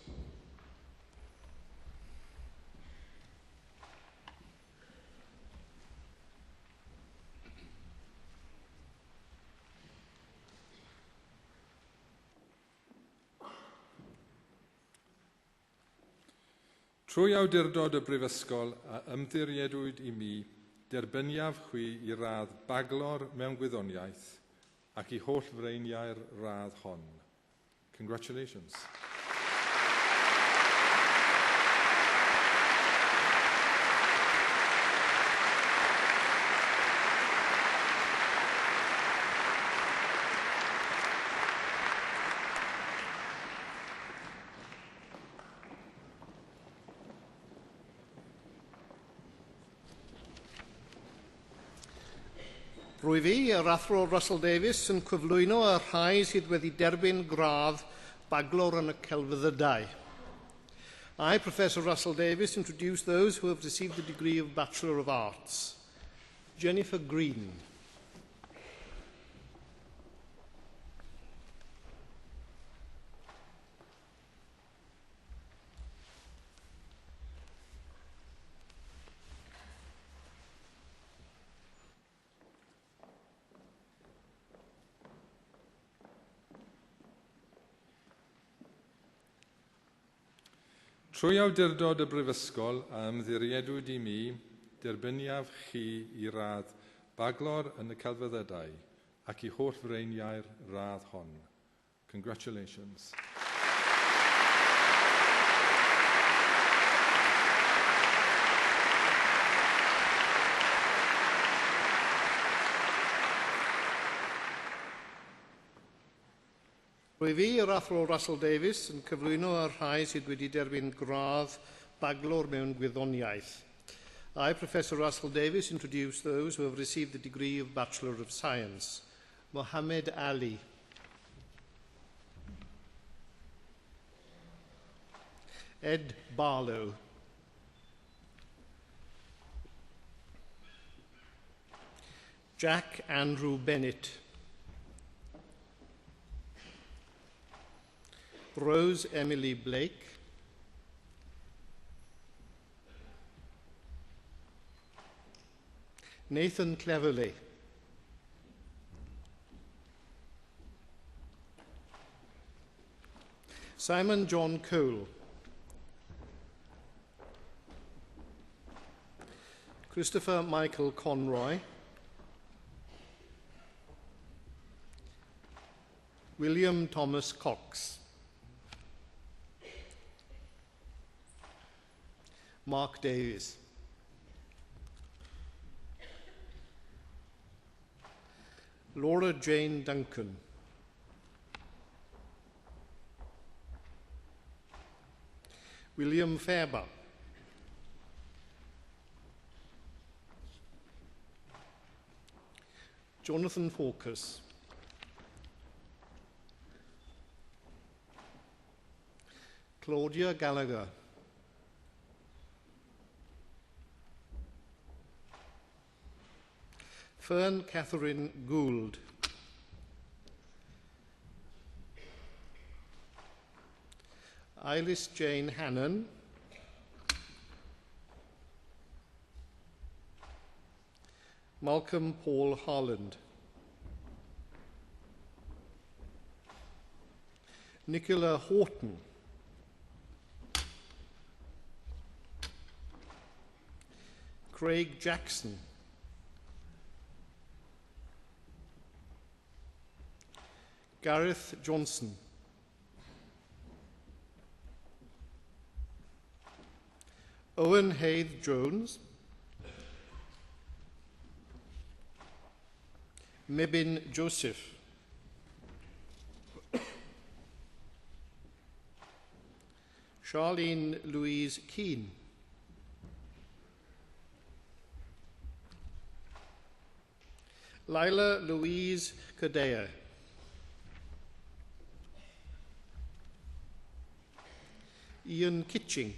Trwy awdurdod y Brifysgol a ymddiriedwyd I mi, derbyniaf chwi I radd baglor mewn gwyddoniaeth ac I holl freiniau'r radd hon. Congratulations. Rwy fi, yr athro Russell Davies, yn cyflwyno y rhai sydd wedi derbyn gradd baglor yn y celfyddydau. I, Professor Russell Davies, introduce those who have received the degree of Bachelor of Arts. Jennifer Green. Trwy awdurdod y Brifysgol a ymddiriedwyd I mi, derbyniaf chi I radd baglor yn y celfyddydau ac I holl freiniau'r radd hon. Congratulations. Rwy fi, yr athro Russell Davies, yn cyflwyno y rhai sydd wedi derbyn gradd baglor mewn gwyddoniaeth. I, Professor Russell Davies, introduce those who have received the degree of Bachelor of Science. Mohammed Ali. Ed Barlow. Jack Andrew Bennett. Rose Emily Blake. Nathan Cleverley. Simon John Cole. Christopher Michael Conroy. William Thomas Cox. Mark Davies. Laura Jane Duncan. William Fairbaugh. Jonathan Focus. Claudia Gallagher. Fern Catherine Gould. Iris Jane Hannon. Malcolm Paul Harland. Nicola Horton. Craig Jackson. Gareth Johnson. Owen Hayth Jones. Mebin Joseph. Charlene Louise Keane. Lila Louise Cadea. Ian Kitching.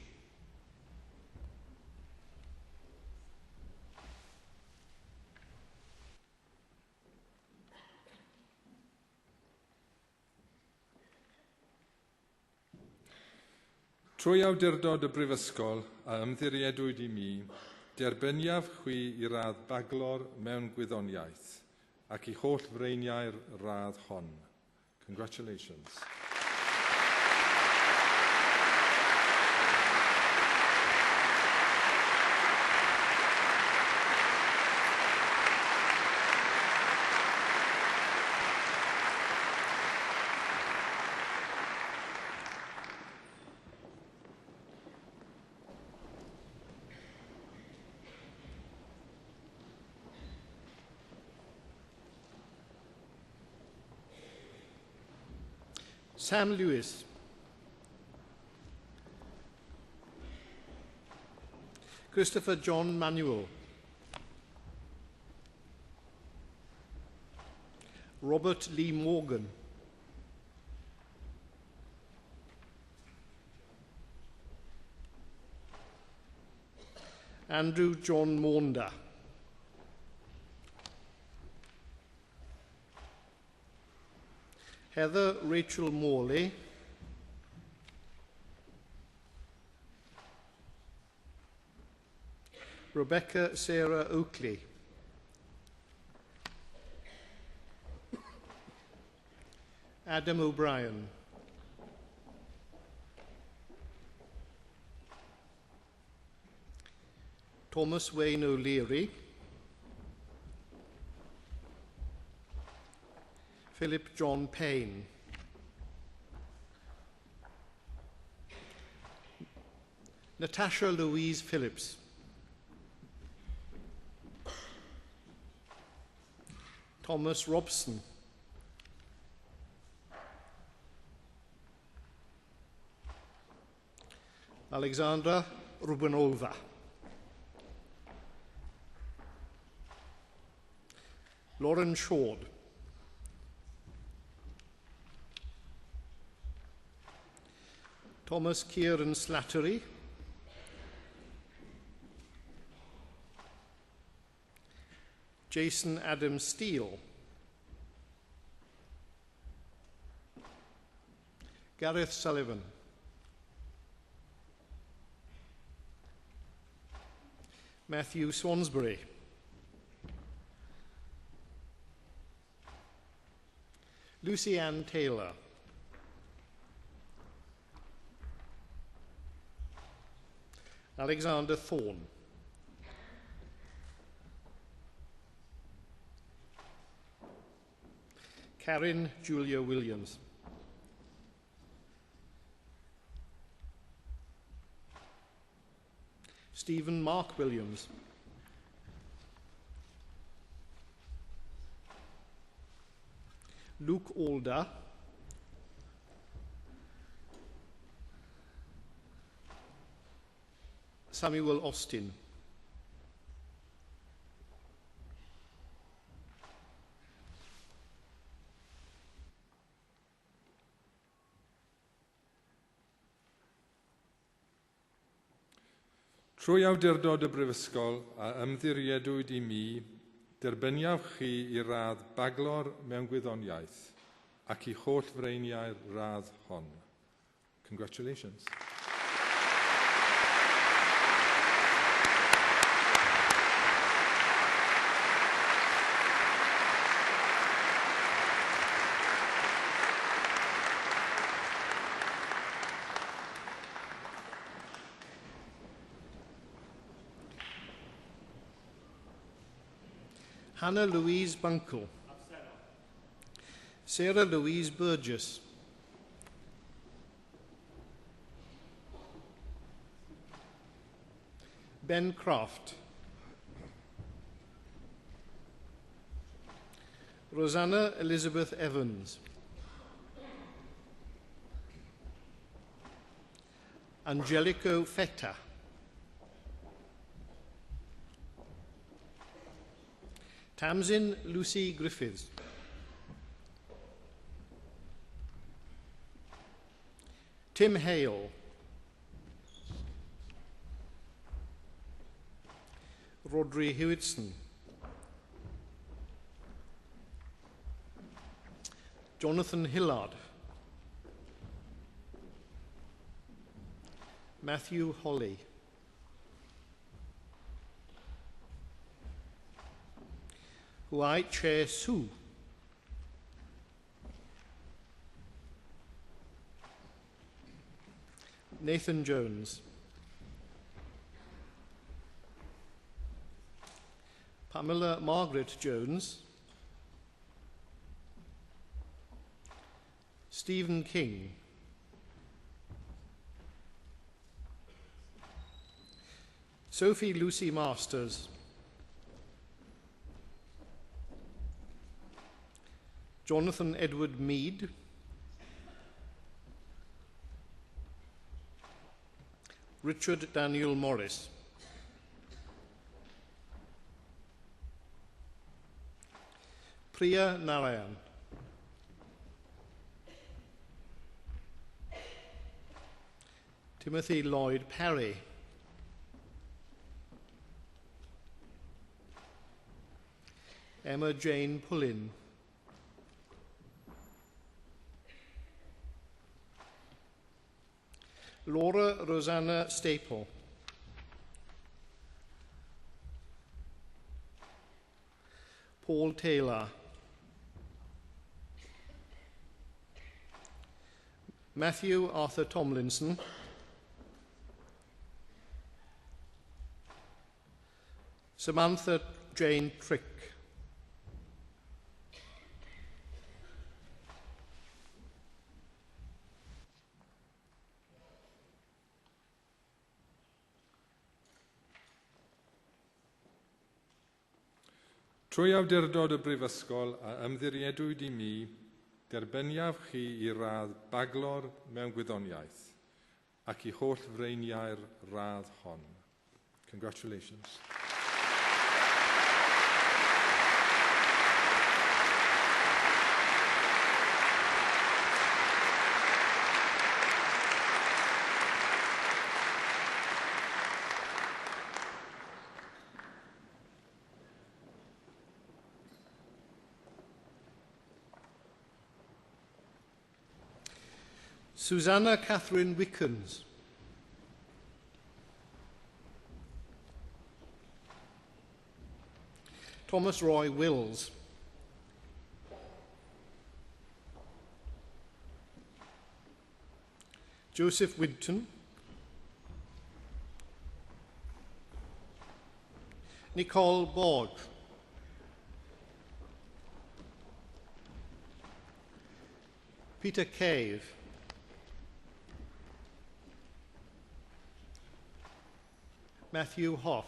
Trwy awdurdod y Brifysgol a ymddiriedwyd i mi, derbyniaf chwi i radd baglor mewn gwyddoniaeth ac i holl freiniau'r radd hon. Congratulations. Sam Lewis. Christopher John Manuel. Robert Lee Morgan. Andrew John Maunda. Heather Rachel Morley. Rebecca Sarah Oakley. Adam O'Brien. Thomas Wayne O'Leary. Philip John Payne. Natasha Louise Phillips. Thomas Robson. Alexandra Rubenova. Lauren Shord. Thomas Kieran Slattery. Jason Adam Steele. Gareth Sullivan. Matthew Swansbury. Lucy Ann Taylor. Alexander Thorne. Karen Julia Williams. Stephen Mark Williams. Luke Alder. Samuel Austin. Trwy awdurdod y Brifysgol a ymddiriedwyd i mi, derbyniaf chi i radd baglor mewn gwyddoniaeth ac i holl freiniau'r radd hon. Congratulations. Hannah Louise Bunkle. Sarah Louise Burgess. Ben Croft. Rosanna Elizabeth Evans. Angelico Feta. Tamsin Lucy Griffiths. Tim Hale. Rodri Hewitson. Jonathan Hillard. Matthew Holly. Huai Che Su. Nathan Jones. Pamela Margaret Jones. Stephen King. Sophie Lucy Masters. Jonathan Edward Mead. Richard Daniel Morris. Priya Narayan. Timothy Lloyd Parry. Emma Jane Pullin. Laura Rosanna Staple. Paul Taylor. Matthew Arthur Tomlinson. Samantha Jane Trick. Trwy awdurdod y Brifysgol a ymddiriedwyd I mi, derbyniaf chi I radd baglor mewn gwyddoniaeth ac I holl freiniau'r radd hon. Congratulations. Susanna Catherine Wickens. Thomas Roy Wills. Joseph Winton. Nicole Borg. Peter Cave. Matthew Hoff.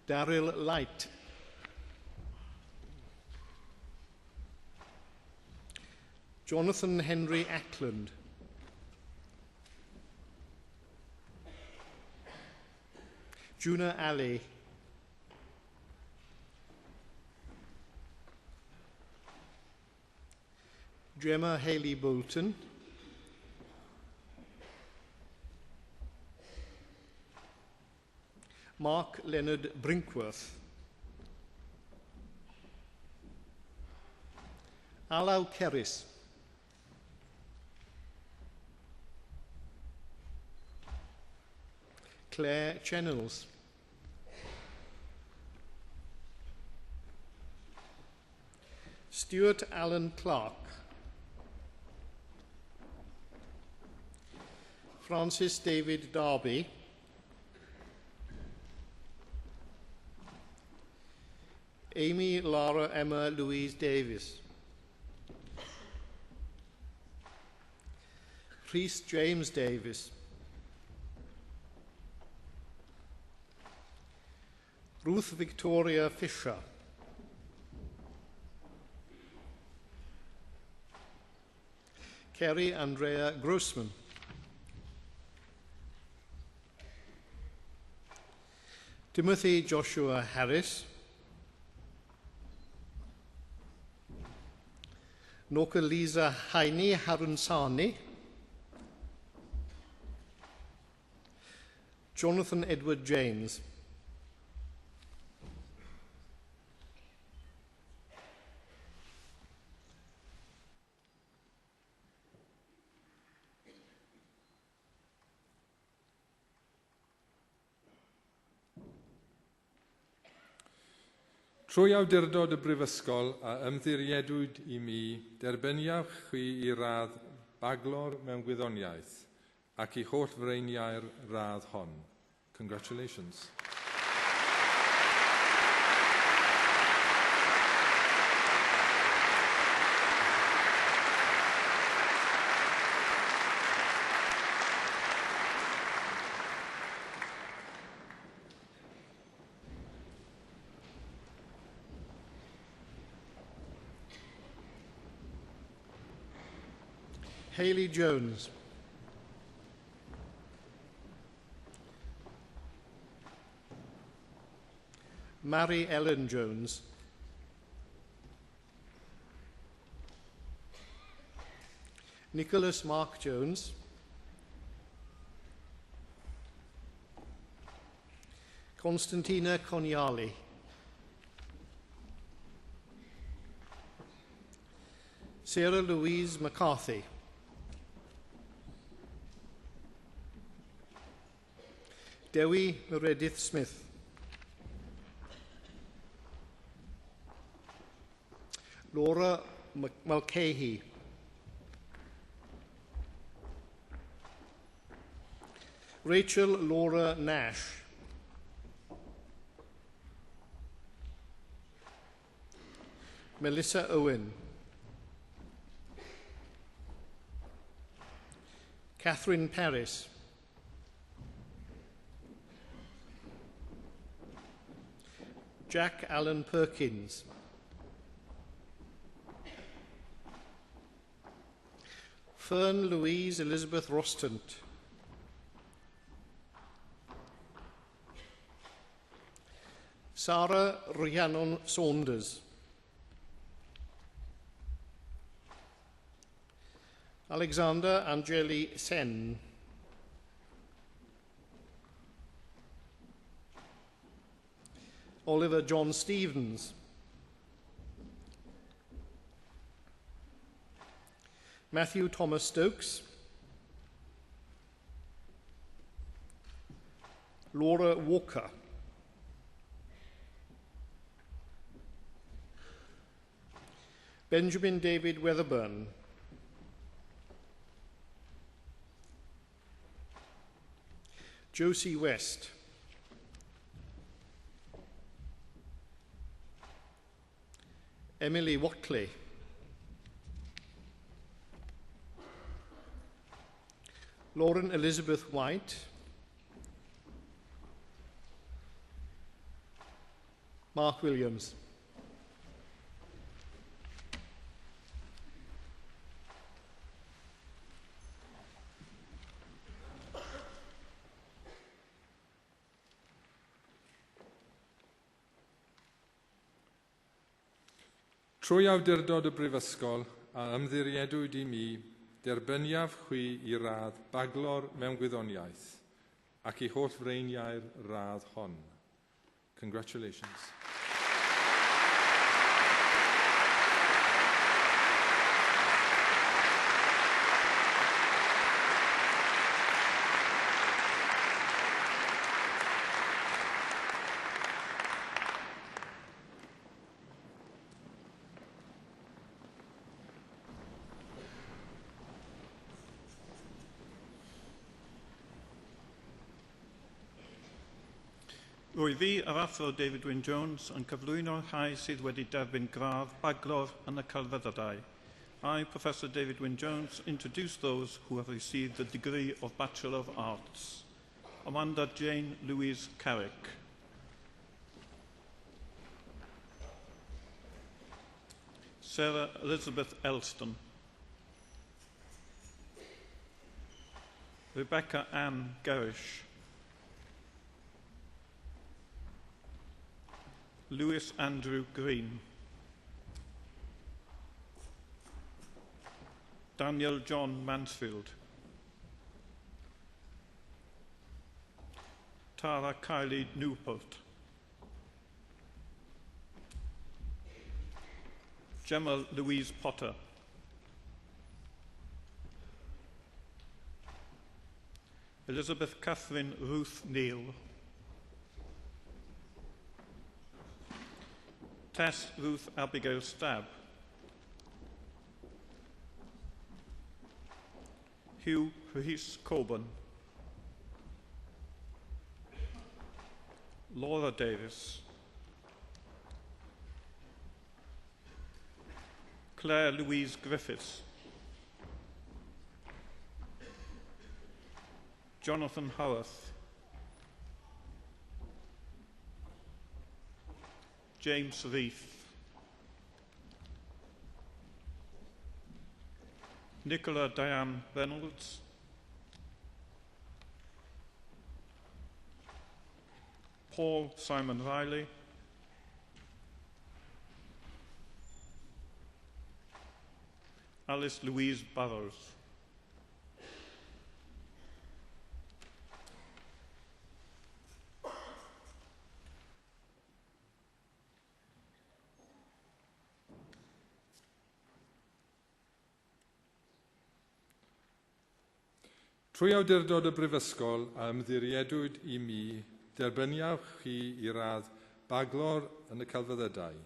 Daryl Light. Jonathan Henry Ackland. Juna Ali. Gemma Haley Bolton. Mark Leonard Brinkworth. Alaw Kerris. Claire Chenels. Stuart Allen Clark. Francis David Darby. Amy Lara Emma Louise Davis. Rhys James Davis. Ruth Victoria Fisher. Kerry Andrea Grossman. Timothy Joshua Harris, Noka Lisa Haini Harunsani, Jonathan Edward James, Trwy awdurdod y Brifysgol a ymddiriedwyd I mi, derbyniaf chi I radd baglor mewn gwyddoniaeth ac I holl freiniau'r radd hon. Congratulations. Hayley Jones, Mary Ellen Jones, Nicholas Mark Jones, Constantina Coniali, Sarah Louise McCarthy, Dewi Meredith Smith, Laura Mulcahy, Rachel Laura Nash, Melissa Owen, Catherine Paris, Jack Allen Perkins, Fern Louise Elizabeth Rostant, Sarah Rhiannon Saunders, Alexander Angeli Sen, Oliver John Stevens, Matthew Thomas Stokes, Laura Walker, Benjamin David Weatherburn, Josie West, Emily Watley, Lauren Elizabeth White, Mark Williams. Trwy awdurdod y Brifysgol a ymddiriedwyd I mi, derbyniaf chwi I radd baglor mewn gwyddoniaeth ac I holl freiniau'r radd hon. Congratulations. Rwy fi, yr athro David Wyn Jones, yn cyflwyno'r rhai sydd wedi derbyn gradd baglor yn y celfyddydau. I, Professor David Wyn Jones, introduce those who have received the degree of Bachelor of Arts. Amanda Jane Louise Carrick. Sarah Elizabeth Elston. Rebecca Ann Garish. Lewis Andrew Green, Daniel John Mansfield, Tara Kylie Newport, Gemma Louise Potter, Elizabeth Catherine Ruth Neal, Tess Ruth Abigail Stabb, Hugh Rhys Coburn, Laura Davis, Claire Louise Griffiths, Jonathan Howarth, James Reith, Nicola Diane Reynolds, Paul Simon Riley, Alice Louise Burrows. Trwy awdurdod y Brifysgol a ymddiriedwyd I mi, derbyniawch chi I radd baglor yn y celfyddydau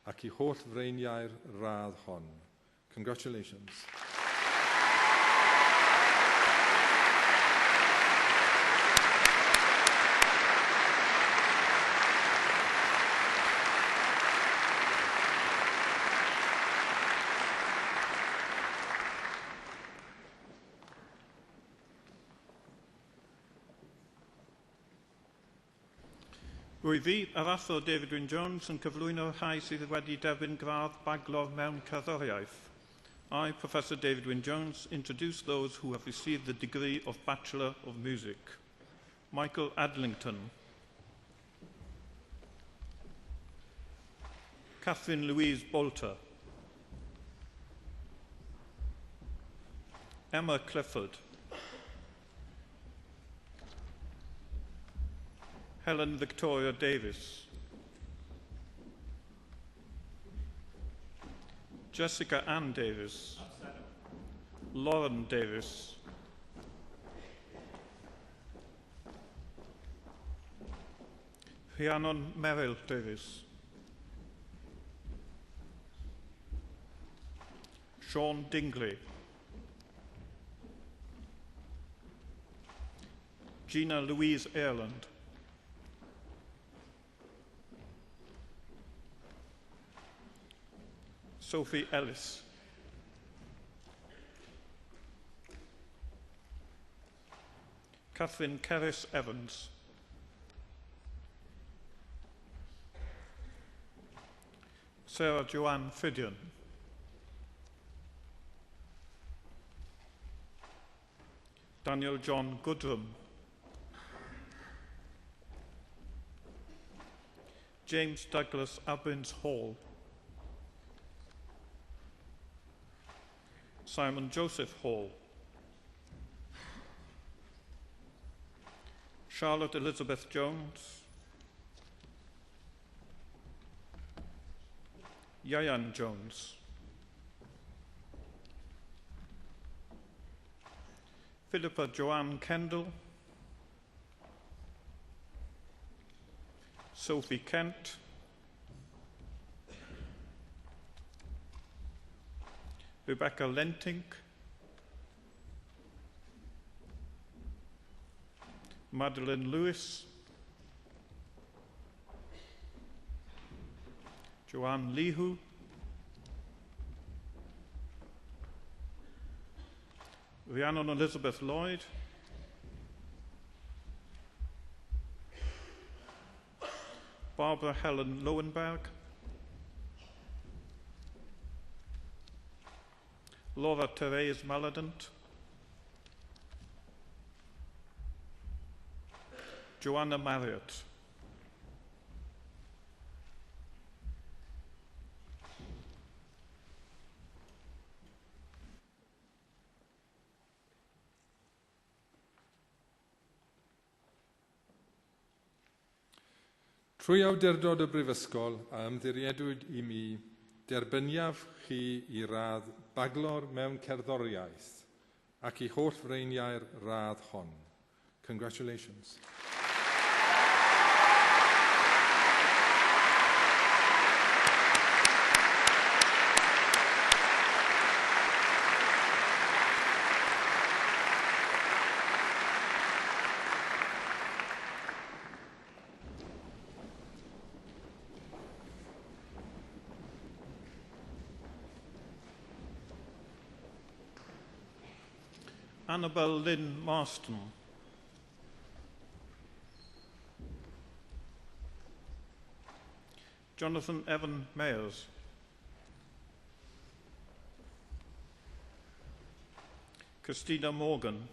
ac I holl freiniau'r radd hon. Congratulations. Rwy fi, yr athro David Wyn Jones, yn cyflwyno'r rhai sydd wedi derbyn gradd baglor mewn cerddoriaeth. I, Professor David Wyn Jones, introduce those who have received the degree of Bachelor of Music. Michael Adlington, Catherine Louise Bolter, Emma Clifford, Helen Victoria Davis, Jessica Ann Davis, Lauren Davis, Rhiannon Merrill Davis, Sean Dingley, Gina Louise Ireland, Sophie Ellis, Catherine Kerris Evans, Sarah Joanne Fidian, Daniel John Goodrum, James Douglas Abbins Hall, Simon Joseph Hall, Charlotte Elizabeth Jones, Yayan Jones, Philippa Joanne Kendall, Sophie Kent, Rebecca Lentink, Madeline Lewis, Joanne Lihu, Rhiannon Elizabeth Lloyd, Barbara Helen Lowenberg, Laura Therese Maladant, Joanna Marriott, Trwy awdurdod y Brifysgol a ymddiriedwyd I mi derbyniaf chi I radd baglor mewn cerddoriaeth ac I holl freiniau'r radd hon. Congratulations. Annabel Lynn Marston. Jonathan Evan Mayers. Christina Morgan.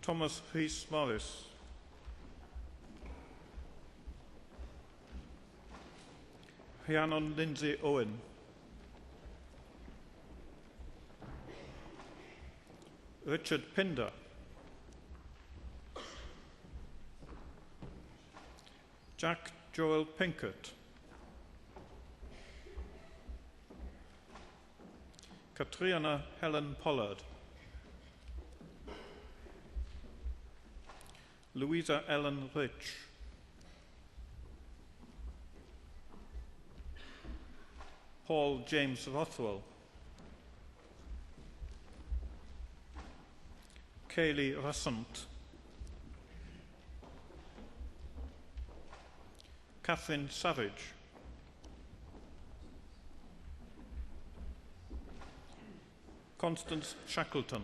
Thomas Rhys Morris. Rhiannon Lindsay Owen. Richard Pinder. Jack Joel Pinkett. Katriana Helen Pollard. Louisa Ellen Rich. Paul James Rothwell. Kaylee Russant. Catherine Savage. Constance Shackleton.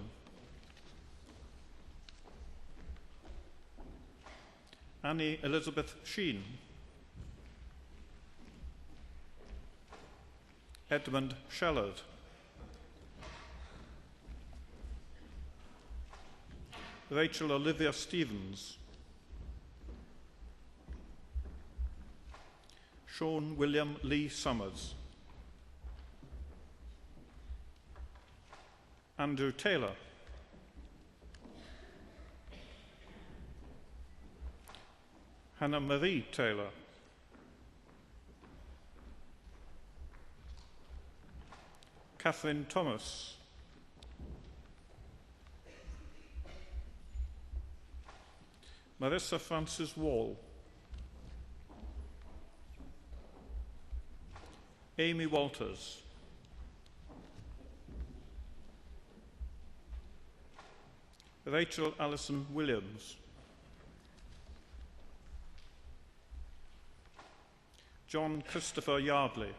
Annie Elizabeth Sheen. Edmund Shellard. Rachel Olivia Stevens. Sean William Lee Summers. Andrew Taylor. Hannah Marie Taylor. Catherine Thomas. Marissa Francis Wall. Amy Walters. Rachel Allison Williams. John Christopher Yardley.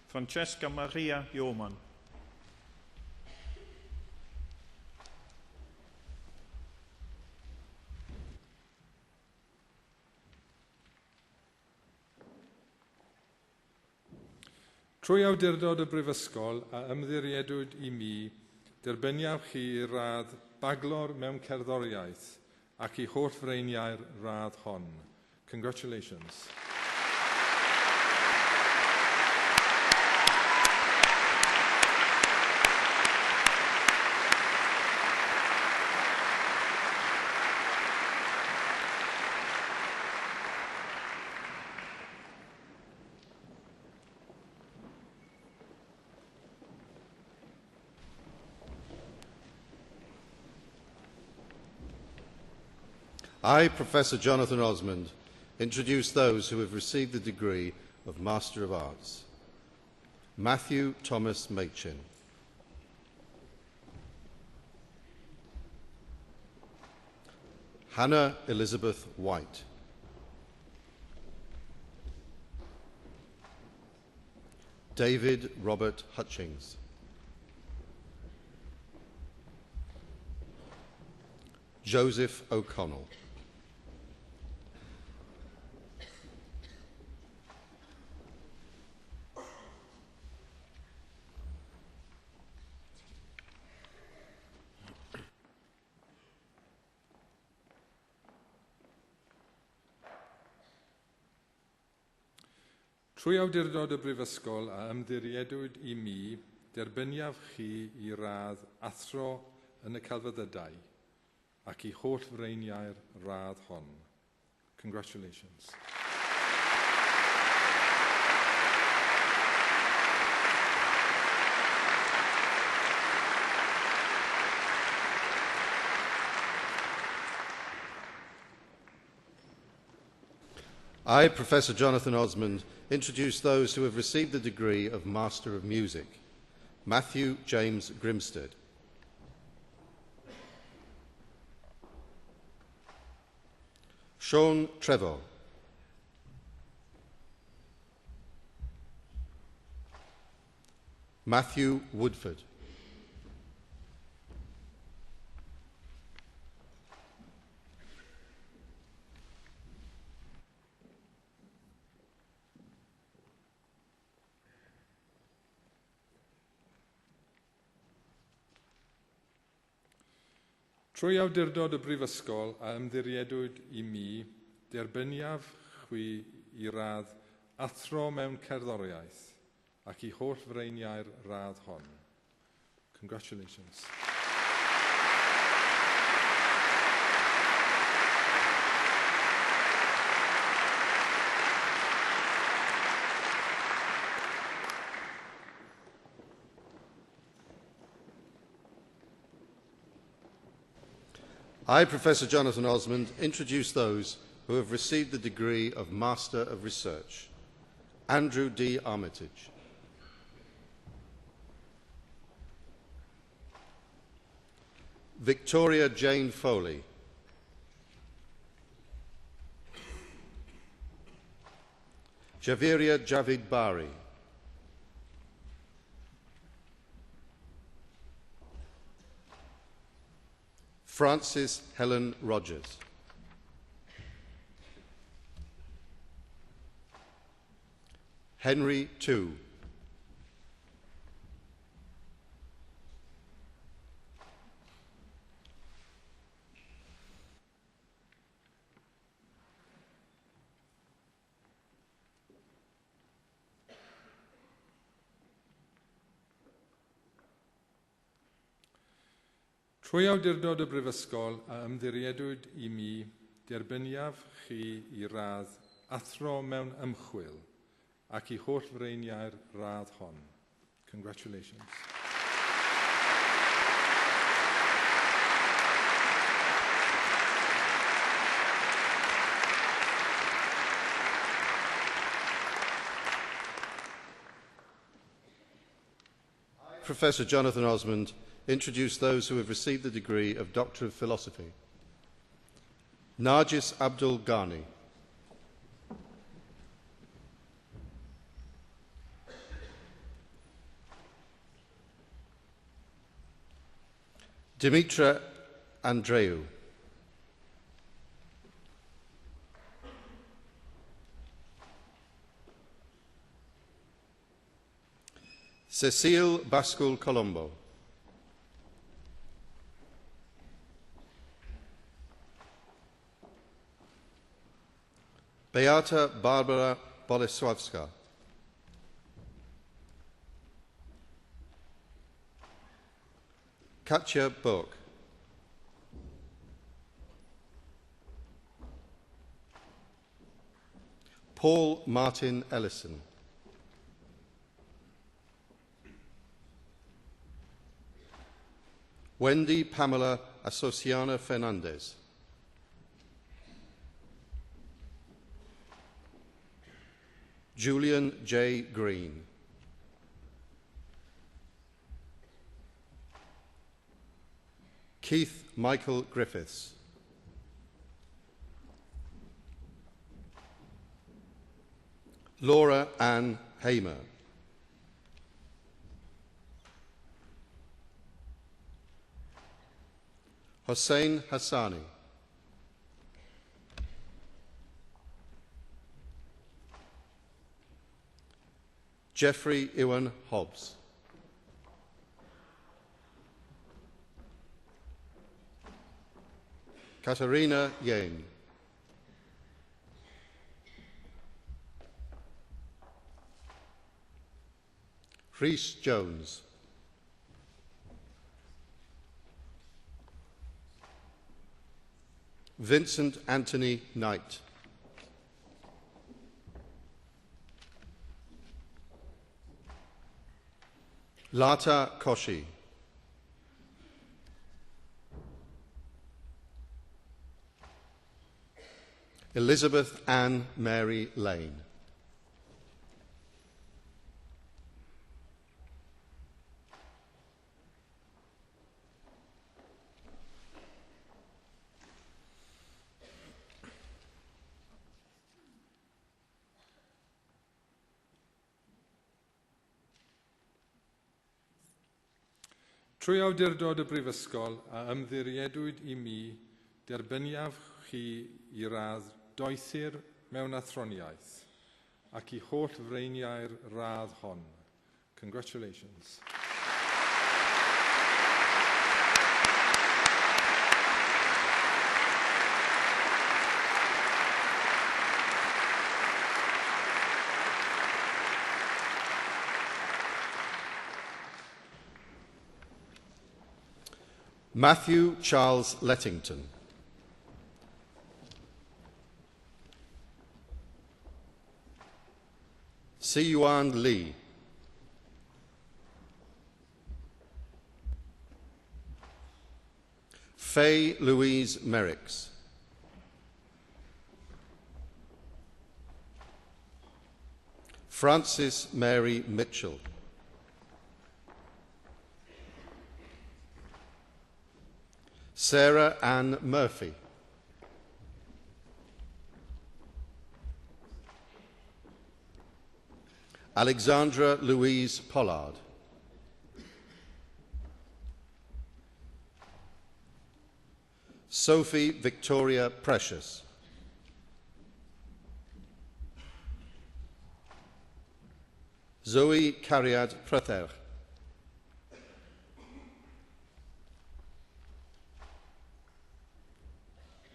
Francesca Maria Yeoman. Trwy awdurdod y Brifysgol a ymddiriedwyd I mi, derbyniaf chi radd baglor mewn cerddoriaeth ac I holl freiniau'r radd hon. Congratulations. I, Professor Jonathan Osmond, introduce those who have received the degree of Master of Arts. Matthew Thomas Machin. Hannah Elizabeth White. David Robert Hutchings. Joseph O'Connell. Trwy awdurdod y Brifysgol a ymddiriedwyd I mi, Derbyniaf chi I radd athro yn y celfyddydau ac I holl freiniau'r radd hon. Congratulations. I, Professor Jonathan Osmond, introduce those who have received the degree of Master of Music. Matthew James Grimstead. Sean Trevor. Matthew Woodford. Trwy awdurdod y Brifysgol a ymddiriedwyd I mi, derbyniaf chwi I radd athro mewn cerddoriaeth ac I holl freiniau'r radd hon. Congratulations. I, Professor Jonathan Osmond, introduce those who have received the degree of Master of Research. Andrew D. Armitage. Victoria Jane Foley. Javiria Javid Bari. Frances Helen Rogers. Henry Tu. Trwy awdurdod y Brifysgol a ymddiriedwyd I mi, derbyniaf chi I radd athro mewn ymchwil ac I holl freiniau'r radd hon. Congratulations. Professor Jonathan Osmond, introduce those who have received the degree of Doctor of Philosophy. Nargis Abdul Ghani. Dimitra Andreu. Cecile Bascul Colombo. Beata Barbara Bolesławska. Katja Book. Paul Martin Ellison. Wendy Pamela Asociana Fernandez. Julian J. Green. Keith Michael Griffiths. Laura Ann Hamer. Hossein Hassani. Jeffrey Iwan Hobbs. Katarina Yane. Rhys Jones. Vincent Anthony Knight. Lata Koshi. Elizabeth Ann Mary Lane. Trwy awdurdod y Brifysgol a ymddiriedwyd I mi, derbyniaf chi I radd doethur mewn athroniaeth ac I holl freiniau'r radd hon. Congratulations. Matthew Charles Lettington. Si-Yuan Lee. Faye Louise Merricks. Frances Mary Mitchell. Sarah Ann Murphy. Alexandra Louise Pollard. Sophie Victoria Precious. Zoe Cariad Pryther.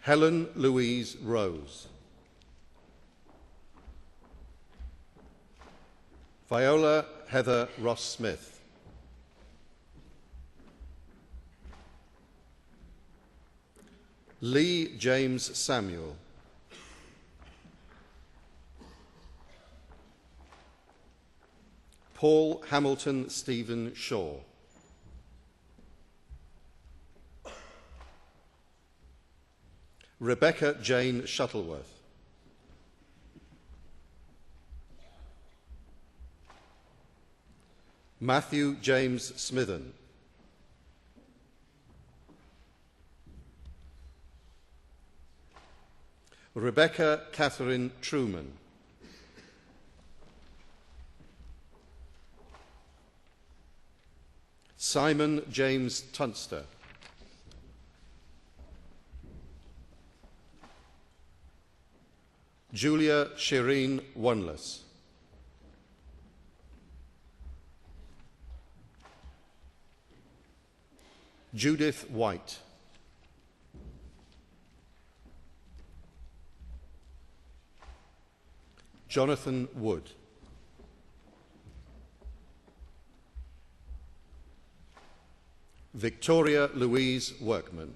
Helen Louise Rose. Viola Heather Ross-Smith. Lee James Samuel. Paul Hamilton Stephen Shaw. Rebecca Jane Shuttleworth. Matthew James Smithen. Rebecca Catherine Truman. Simon James Tunster. Julia Shireen Wonless. Judith White. Jonathan Wood. Victoria Louise Workman.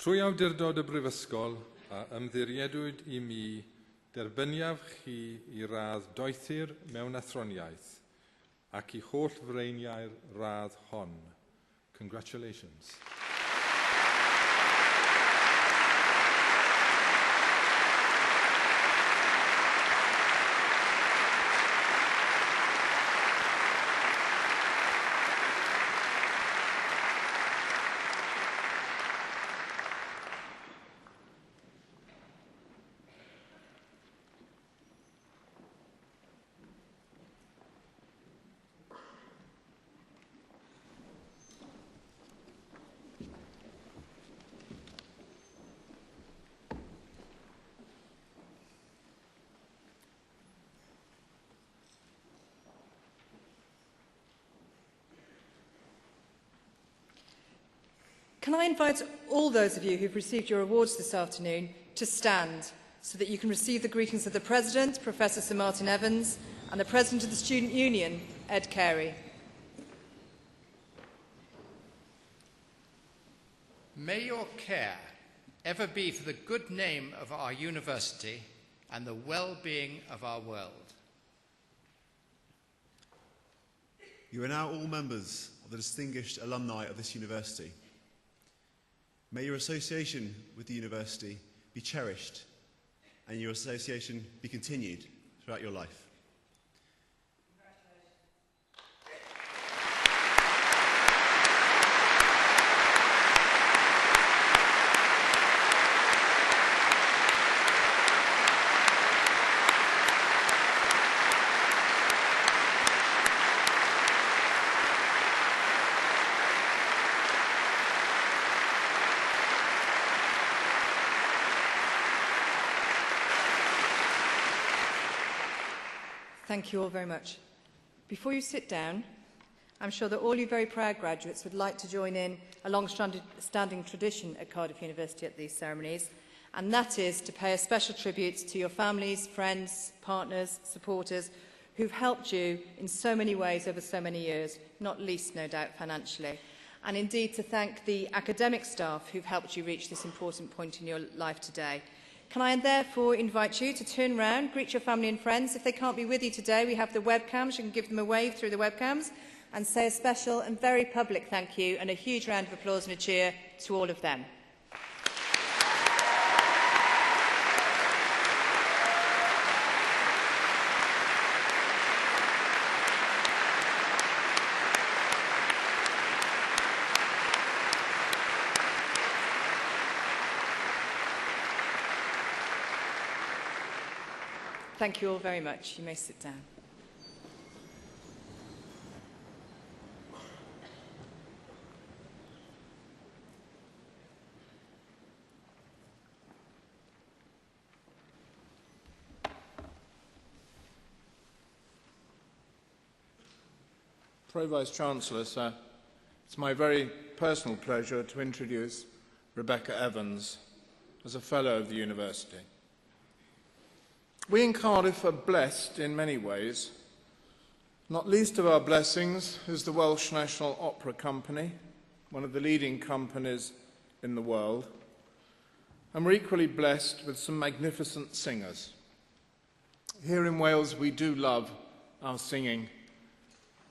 Trwy awdurdod y Brifysgol a ymddiriedwyd I mi, derbyniaf chi I radd doethur mewn athroniaeth ac I holl freiniau'r radd hon. Congratulations. Can I invite all those of you who've received your awards this afternoon to stand so that you can receive the greetings of the President, Professor Sir Martin Evans, and the President of the Student Union, Ed Carey. May your care ever be for the good name of our university and the well-being of our world. You are now all members of the distinguished alumni of this university. May your association with the university be cherished and your association be continued throughout your life. Thank you all very much. Before you sit down, I'm sure that all you very proud graduates would like to join in a long-standing tradition at Cardiff University at these ceremonies, and that is to pay a special tribute to your families, friends, partners, supporters, who've helped you in so many ways over so many years, not least, no doubt, financially. And indeed to thank the academic staff who've helped you reach this important point in your life today. Can I therefore invite you to turn round, greet your family and friends. If they can't be with you today, we have the webcams. You can give them a wave through the webcams and say a special and very public thank you and a huge round of applause and a cheer to all of them. Thank you all very much. You may sit down. Pro-Vice-Chancellor, sir, it's my very personal pleasure to introduce Rebecca Evans as a Fellow of the University. We in Cardiff are blessed in many ways. Not least of our blessings is the Welsh National Opera Company, one of the leading companies in the world. And we're equally blessed with some magnificent singers. Here in Wales, we do love our singing,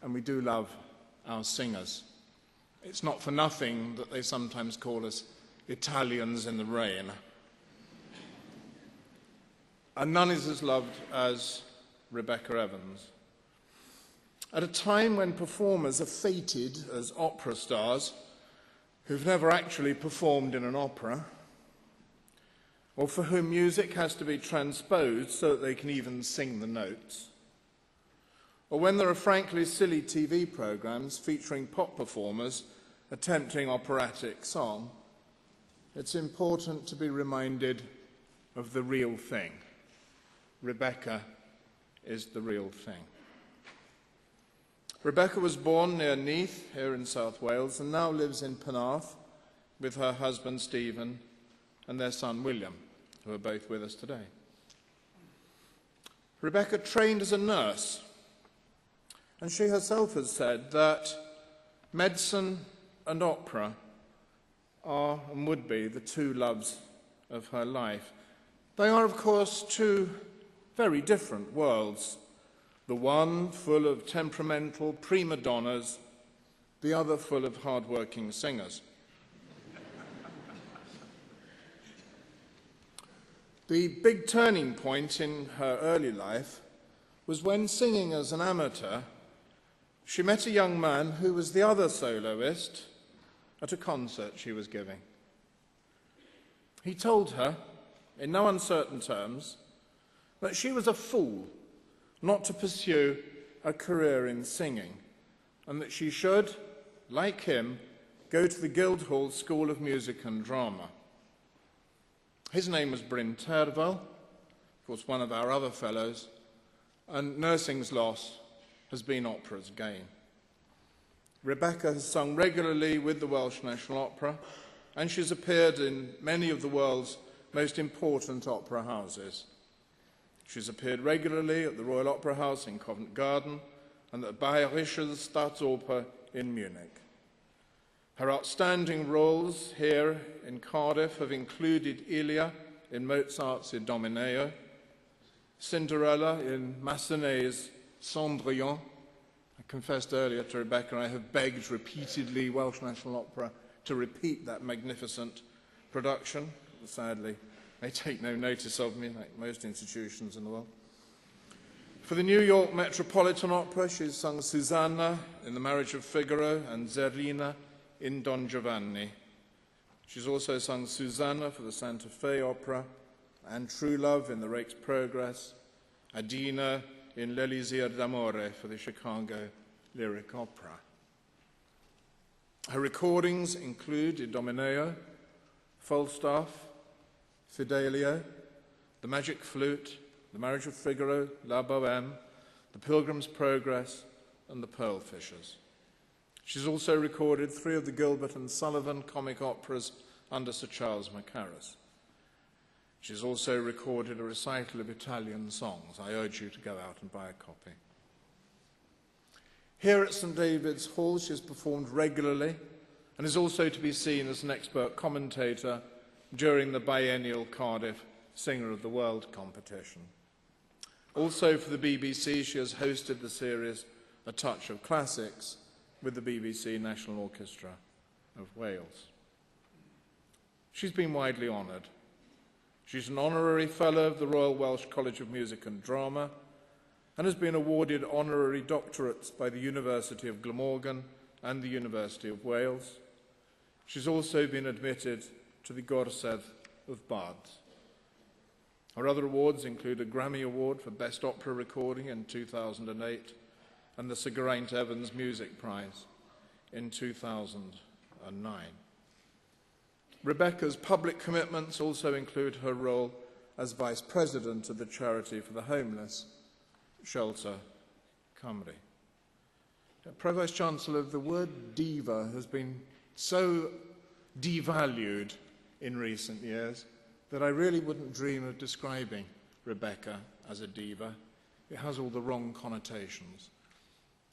and we do love our singers. It's not for nothing that they sometimes call us Italians in the rain. And none is as loved as Rebecca Evans. At a time when performers are feted as opera stars who've never actually performed in an opera, or for whom music has to be transposed so that they can even sing the notes, or when there are frankly silly TV programs featuring pop performers attempting operatic song, it's important to be reminded of the real thing. Rebecca is the real thing. Rebecca was born near Neath, here in South Wales, and now lives in Penarth with her husband Stephen and their son William, who are both with us today. Rebecca trained as a nurse, and she herself has said that medicine and opera are and would be the two loves of her life. They are, of course, two very different worlds, the one full of temperamental prima donnas, the other full of hard-working singers. The big turning point in her early life was when, singing as an amateur, she met a young man who was the other soloist at a concert she was giving. He told her, in no uncertain terms, that she was a fool not to pursue a career in singing, and that she should, like him, go to the Guildhall School of Music and Drama. His name was Bryn Terfel, of course one of our other fellows, and nursing's loss has been opera's gain. Rebecca has sung regularly with the Welsh National Opera, and she's appeared in many of the world's most important opera houses. She's appeared regularly at the Royal Opera House in Covent Garden and at Bayerisches Staatsoper in Munich. Her outstanding roles here in Cardiff have included Ilia in Mozart's Idomeneo, Cinderella in Massenet's Cendrillon. I confessed earlier to Rebecca I have begged repeatedly Welsh National Opera to repeat that magnificent production. Sadly, they take no notice of me, like most institutions in the world. For the New York Metropolitan Opera, she's sung Susanna in The Marriage of Figaro and Zerina in Don Giovanni. She's also sung Susanna for the Santa Fe Opera and True Love in The Rake's Progress, Adina in L'Elisir d'Amore for the Chicago Lyric Opera. Her recordings include Idomeneo, Falstaff, Fidelio, The Magic Flute, The Marriage of Figaro, La Bohème, The Pilgrim's Progress, and The Pearl Fishers. She's also recorded 3 of the Gilbert and Sullivan comic operas under Sir Charles Macaras. She's also recorded a recital of Italian songs. I urge you to go out and buy a copy. Here at St David's Hall, she's performed regularly and is also to be seen as an expert commentator during the biennial Cardiff Singer of the World competition. Also for the BBC, she has hosted the series A Touch of Classics with the BBC National Orchestra of Wales. She's been widely honoured. She's an honorary fellow of the Royal Welsh College of Music and Drama and has been awarded honorary doctorates by the University of Glamorgan and the University of Wales. She's also been admitted to the Gorsedd of Bards. Her other awards include a Grammy Award for Best Opera Recording in 2008 and the Sir Geraint Evans Music Prize in 2009. Rebecca's public commitments also include her role as Vice President of the Charity for the Homeless, Shelter Cymru. Pro-Vice Chancellor, the word diva has been so devalued in recent years that I really wouldn't dream of describing Rebecca as a diva. It has all the wrong connotations.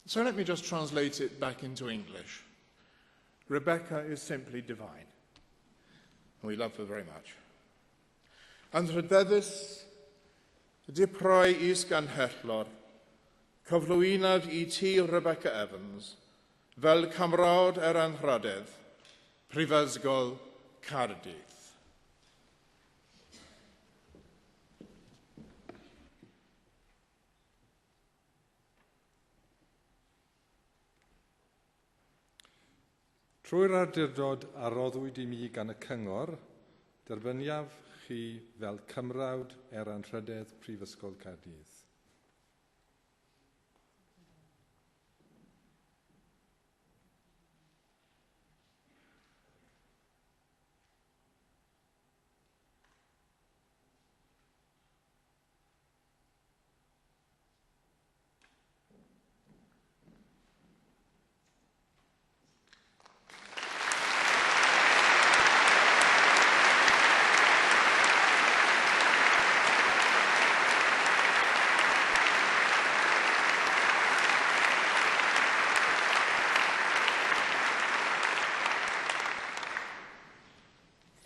So let me just translate it back into English. Rebecca is simply divine. We love her very much. Yn rhydeddus, diproi is gan herllor, cyflwynaf I ti Rebecca Evans, fel camrawd anrhydedd, Prifysgol Cardiff. Trwy'r awdurdod a roddwyd I mi gan y Cyngor, derbyniaf chi fel cymrawd anrhydedd Prifysgol Caerdydd.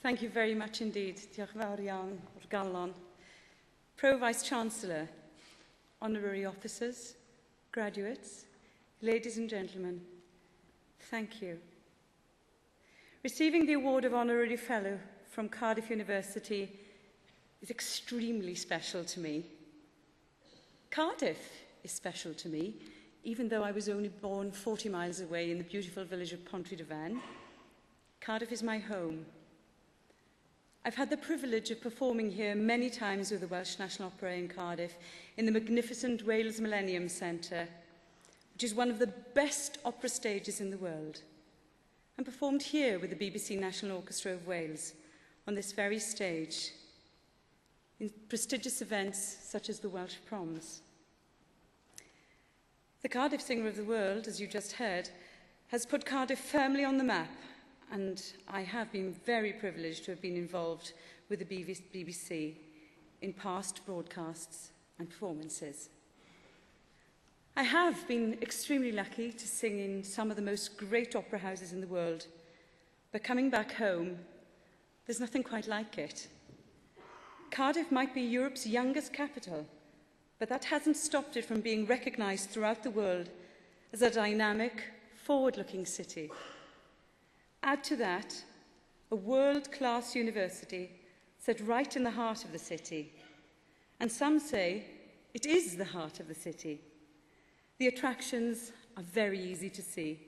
Thank you very much indeed. Diolch yn fawr iawn o'r galon. Pro-Vice Chancellor, honorary officers, graduates, ladies and gentlemen, thank you. Receiving the award of Honorary Fellow from Cardiff University is extremely special to me. Cardiff is special to me, even though I was only born 40 miles away in the beautiful village of Pontrhydyfen. Cardiff is my home. I've had the privilege of performing here many times with the Welsh National Opera in Cardiff in the magnificent Wales Millennium Centre, which is one of the best opera stages in the world, and performed here with the BBC National Orchestra of Wales on this very stage in prestigious events such as the Welsh Proms. The Cardiff Singer of the World, as you just heard, has put Cardiff firmly on the map, and I have been very privileged to have been involved with the BBC in past broadcasts and performances. I have been extremely lucky to sing in some of the most great opera houses in the world, but coming back home, there's nothing quite like it. Cardiff might be Europe's youngest capital, but that hasn't stopped it from being recognised throughout the world as a dynamic, forward-looking city. Add to that a world-class university set right in the heart of the city, and some say it is the heart of the city. The attractions are very easy to see.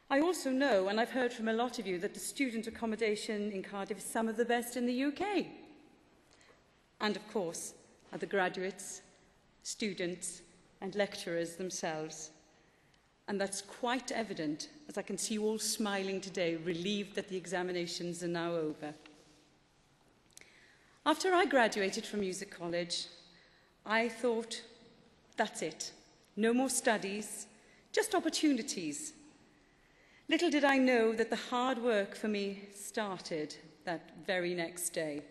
I also know, and I've heard from a lot of you, that the student accommodation in Cardiff is some of the best in the UK. And of course, are the graduates, students, and lecturers themselves. And that's quite evident, as I can see you all smiling today, relieved that the examinations are now over. After I graduated from music college, I thought, that's it. No more studies, just opportunities. Little did I know that the hard work for me started that very next day.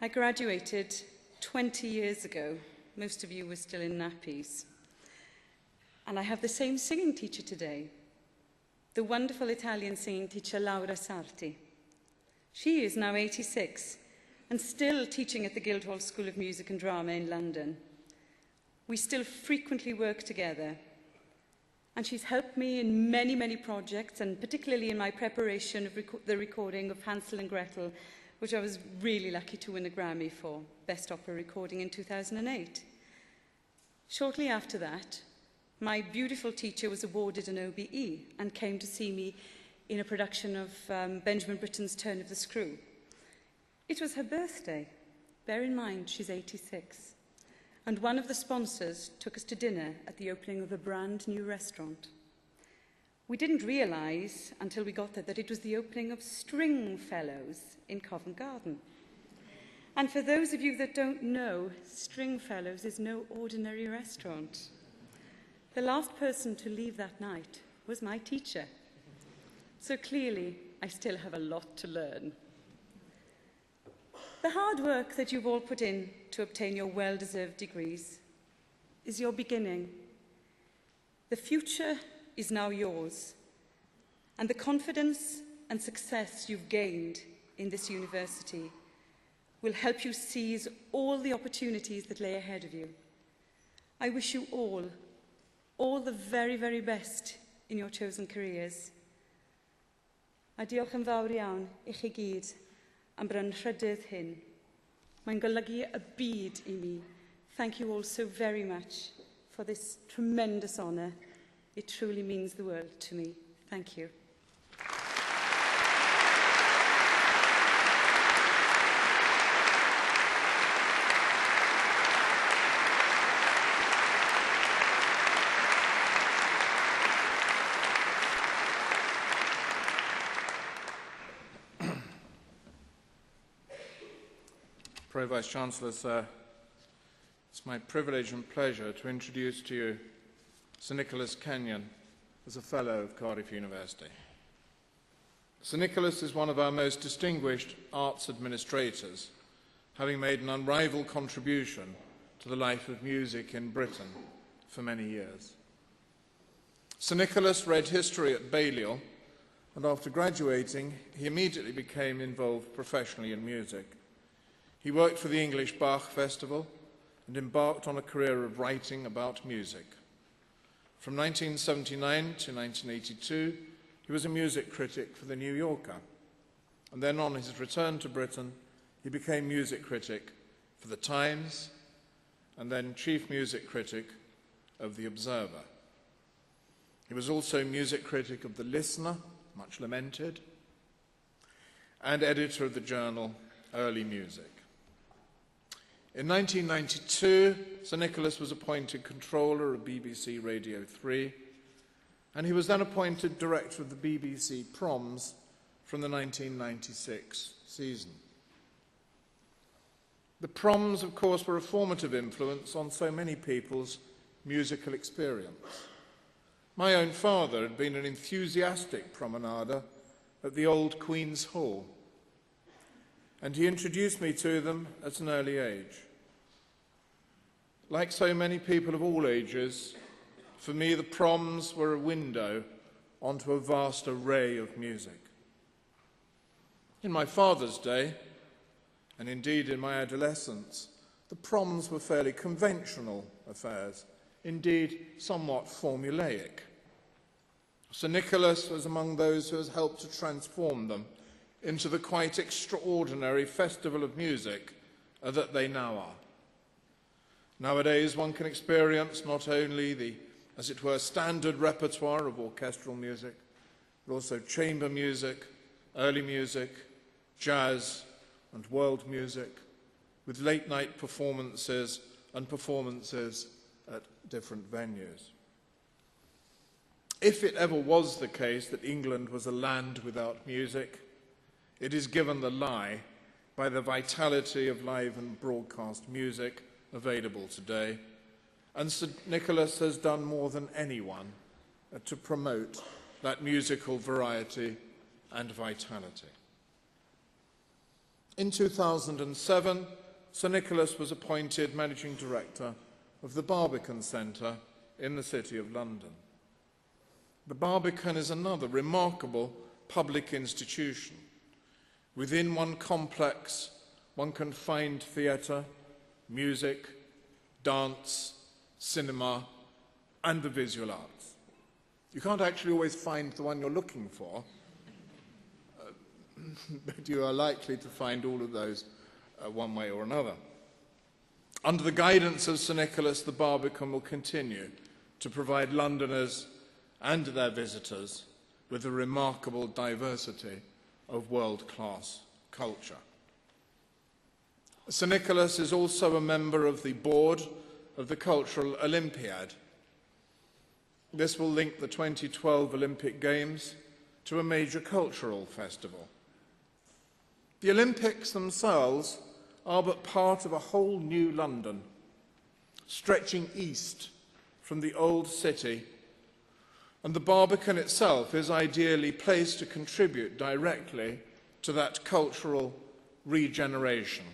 I graduated 20 years ago. Most of you were still in nappies. And I have the same singing teacher today, the wonderful Italian singing teacher Laura Sarti. She is now 86 and still teaching at the Guildhall School of Music and Drama in London. We still frequently work together, and she's helped me in many, many projects, and particularly in my preparation of the recording of Hansel and Gretel, which I was really lucky to win a Grammy for, Best Opera Recording in 2008. Shortly after that, my beautiful teacher was awarded an OBE and came to see me in a production of Benjamin Britten's Turn of the Screw. It was her birthday. Bear in mind, she's 86. And one of the sponsors took us to dinner at the opening of a brand new restaurant. We didn't realise until we got there that it was the opening of Stringfellows in Covent Garden. And for those of you that don't know, Stringfellows is no ordinary restaurant. The last person to leave that night was my teacher. So clearly, I still have a lot to learn. The hard work that you've all put in to obtain your well-deserved degrees is your beginning. The future is now yours, and the confidence and success you've gained in this university will help you seize all the opportunities that lay ahead of you. I wish you all the very, very best in your chosen careers. A diolch yn fawr iawn i chi gyd am brynrydydd hyn. Mae'n golygu y byd I mi. Thank you all so very much for this tremendous honour. It truly means the world to me. Thank you. Vice-Chancellor, sir, it's my privilege and pleasure to introduce to you Sir Nicholas Kenyon as a Fellow of Cardiff University. Sir Nicholas is one of our most distinguished arts administrators, having made an unrivalled contribution to the life of music in Britain for many years. Sir Nicholas read history at Balliol, and after graduating, he immediately became involved professionally in music. He worked for the English Bach Festival and embarked on a career of writing about music. From 1979 to 1982, he was a music critic for The New Yorker, and then on his return to Britain, he became music critic for The Times, and then chief music critic of The Observer. He was also music critic of The Listener, much lamented, and editor of the journal Early Music. In 1992, Sir Nicholas was appointed controller of BBC Radio 3, and he was then appointed director of the BBC Proms from the 1996 season. The Proms, of course, were a formative influence on so many people's musical experience. My own father had been an enthusiastic promenader at the old Queen's Hall, and he introduced me to them at an early age. Like so many people of all ages, for me the proms were a window onto a vast array of music. In my father's day, and indeed in my adolescence, the proms were fairly conventional affairs, indeed somewhat formulaic. Sir Nicholas was among those who has helped to transform them into the quite extraordinary festival of music that they now are. Nowadays, one can experience not only the, as it were, standard repertoire of orchestral music, but also chamber music, early music, jazz, and world music, with late-night performances and performances at different venues. If it ever was the case that England was a land without music, it is given the lie by the vitality of live and broadcast music available today, and Sir Nicholas has done more than anyone to promote that musical variety and vitality. In 2007, Sir Nicholas was appointed Managing Director of the Barbican Centre in the City of London. The Barbican is another remarkable public institution. Within one complex, one can find theatre, music, dance, cinema, and the visual arts. You can't actually always find the one you're looking for, but you are likely to find all of those one way or another. Under the guidance of Sir Nicholas, the Barbican will continue to provide Londoners and their visitors with a remarkable diversity of world-class culture. Sir Nicholas is also a member of the board of the Cultural Olympiad. This will link the 2012 Olympic Games to a major cultural festival. The Olympics themselves are but part of a whole new London, stretching east from the old city, and the Barbican itself is ideally placed to contribute directly to that cultural regeneration.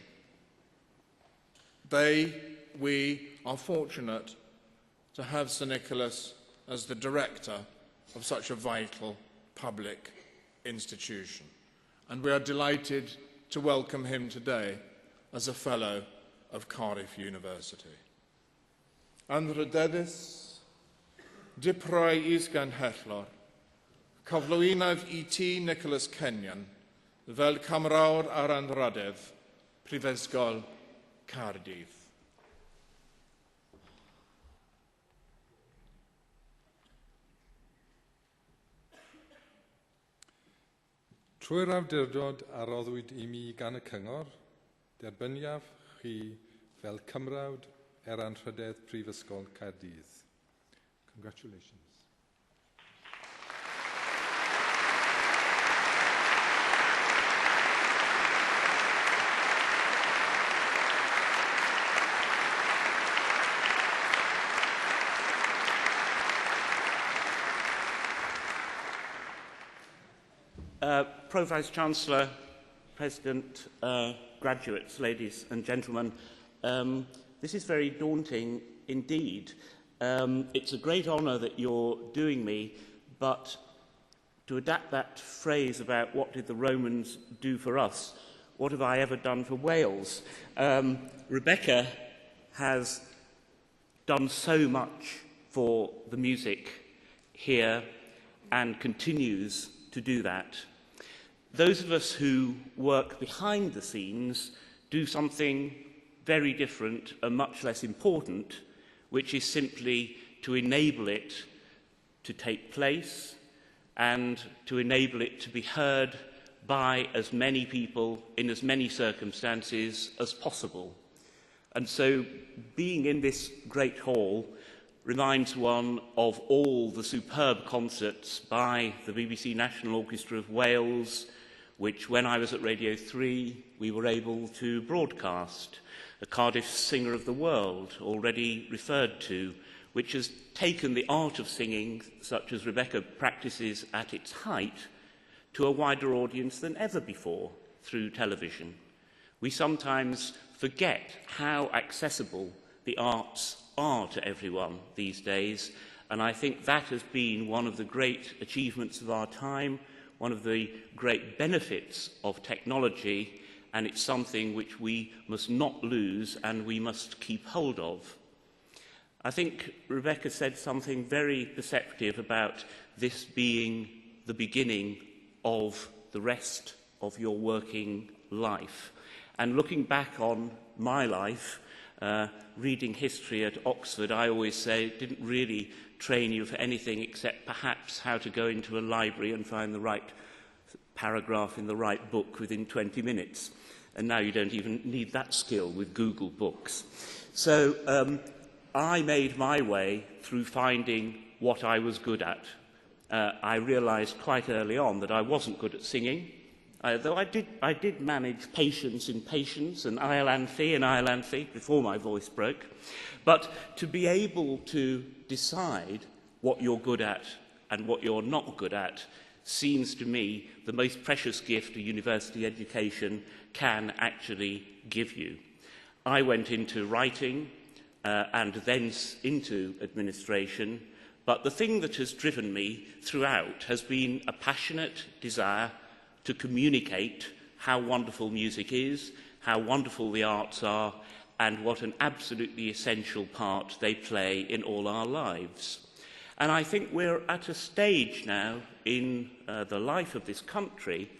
We are fortunate to have Sir Nicholas as the director of such a vital public institution, and we are delighted to welcome him today as a Fellow of Cardiff University. Anrhydedus, Diproi Isgan Hellor, Cyflwynaf I ti Nicholas Kenyon, fel Camrawr ar Anrhydedd, Prifysgol Cardiff. Trwy'r awdurdod a roddwyd I mi gan y Cyngor, derbyniaf chi fel cymrawd Anrhydedd Prifysgol Caerdydd. Congratulations. Pro-Vice-Chancellor, President, graduates, ladies and gentlemen, this is very daunting indeed. It's a great honour that you're doing me, but to adapt that phrase about what did the Romans do for us, what have I ever done for Wales? Rebecca has done so much for the music here and continues to do that. Those of us who work behind the scenes do something very different and much less important, which is simply to enable it to take place and to enable it to be heard by as many people in as many circumstances as possible. And so being in this great hall reminds one of all the superb concerts by the BBC National Orchestra of Wales, which when I was at Radio 3 we were able to broadcast. The Cardiff Singer of the World, already referred to, which has taken the art of singing, such as Rebecca practices at its height, to a wider audience than ever before through television. We sometimes forget how accessible the arts are to everyone these days, and I think that has been one of the great achievements of our time, one of the great benefits of technology, and it's something which we must not lose and we must keep hold of. I think Rebecca said something very perceptive about this being the beginning of the rest of your working life. And looking back on my life, reading history at Oxford, I always say it didn't really train you for anything except perhaps how to go into a library and find the right paragraph in the right book within 20 minutes. And now you don't even need that skill with Google Books. So I made my way through finding what I was good at. I realised quite early on that I wasn't good at singing, though I did manage Patience in Patience and Iolanthe in Iolanthe before my voice broke. But to be able to decide what you're good at and what you're not good at seems to me the most precious gift a university education can actually give you. I went into writing and then into administration, but the thing that has driven me throughout has been a passionate desire to communicate how wonderful music is, how wonderful the arts are, and what an absolutely essential part they play in all our lives. And I think we're at a stage now in the life of this country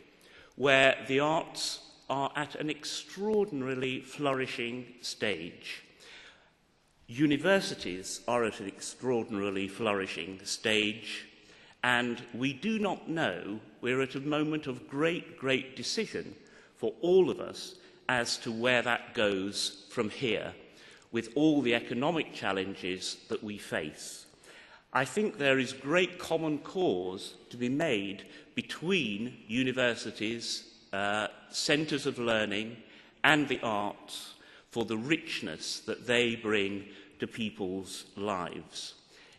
where the arts are at an extraordinarily flourishing stage. Universities are at an extraordinarily flourishing stage, and we do not know, we're at a moment of great decision for all of us as to where that goes from here, with all the economic challenges that we face. I think there is great common cause to be made between universities, centres of learning and the arts for the richness that they bring to people's lives.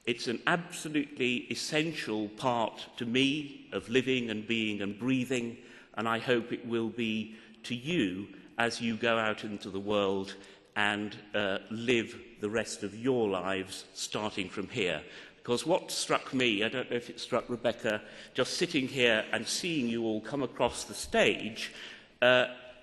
It's an absolutely essential part to me of living and being and breathing, and I hope it will be to you as you go out into the world and live the rest of your lives starting from here. Because what struck me, I don't know if it struck Rebecca, just sitting here and seeing you all come across the stage,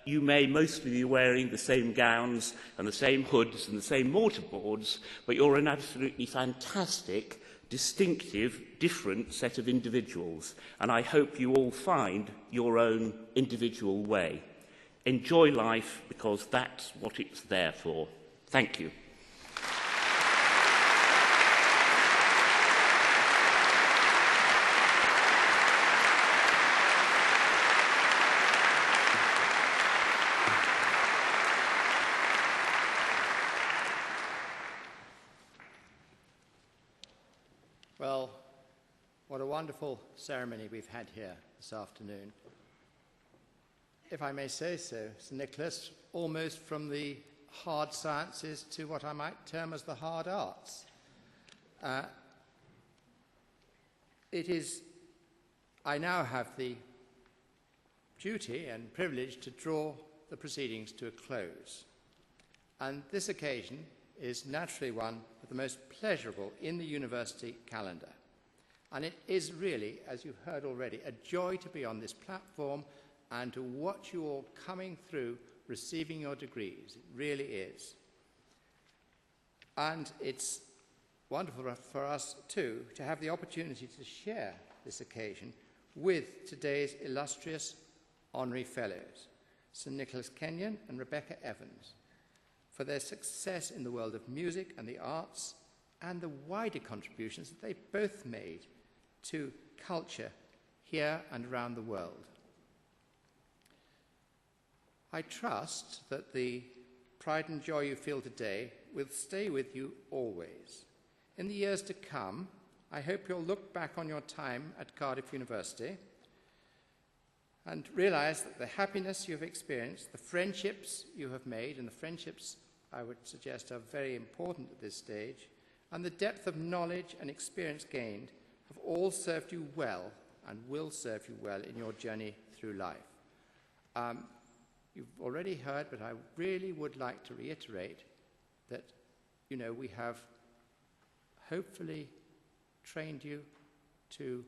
you may mostly be wearing the same gowns and the same hoods and the same mortarboards, but you're an absolutely fantastic, distinctive, different set of individuals. And I hope you all find your own individual way. Enjoy life, because that's what it's there for. Thank you. Well, what a wonderful ceremony we've had here this afternoon. If I may say so, Sir Nicholas, almost from the hard sciences to what I might term as the hard arts. I now have the duty and privilege to draw the proceedings to a close. And this occasion is naturally one of the most pleasurable in the university calendar. And it is really, as you've heard already, a joy to be on this platform and to watch you all coming through, receiving your degrees. It really is. And it's wonderful for us, too, to have the opportunity to share this occasion with today's illustrious honorary fellows, Sir Nicholas Kenyon and Rebecca Evans, for their success in the world of music and the arts and the wider contributions that they both made to culture here and around the world. I trust that the pride and joy you feel today will stay with you always. In the years to come, I hope you'll look back on your time at Cardiff University and realise that the happiness you've experienced, the friendships you have made, and the friendships I would suggest are very important at this stage, and the depth of knowledge and experience gained have all served you well and will serve you well in your journey through life. You've already heard, but I really would like to reiterate that, we have hopefully trained you to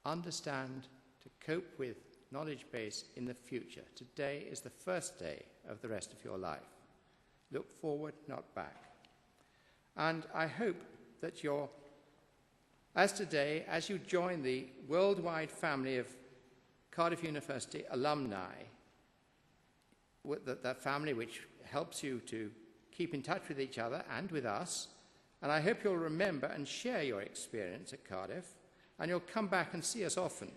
understand, to cope with knowledge base in the future. Today is the first day of the rest of your life. Look forward, not back. And I hope that as you join the worldwide family of Cardiff University alumni, that family which helps you to keep in touch with each other and with us, and I hope you'll remember and share your experience at Cardiff, and you'll come back and see us often,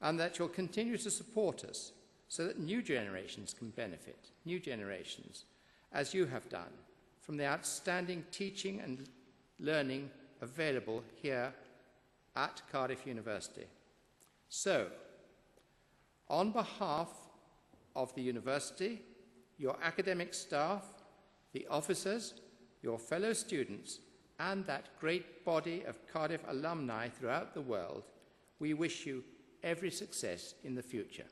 and that you'll continue to support us so that new generations can benefit, new generations, as you have done, from the outstanding teaching and learning available here at Cardiff University. So, on behalf of the university, your academic staff, the officers, your fellow students, and that great body of Cardiff alumni throughout the world, we wish you every success in the future.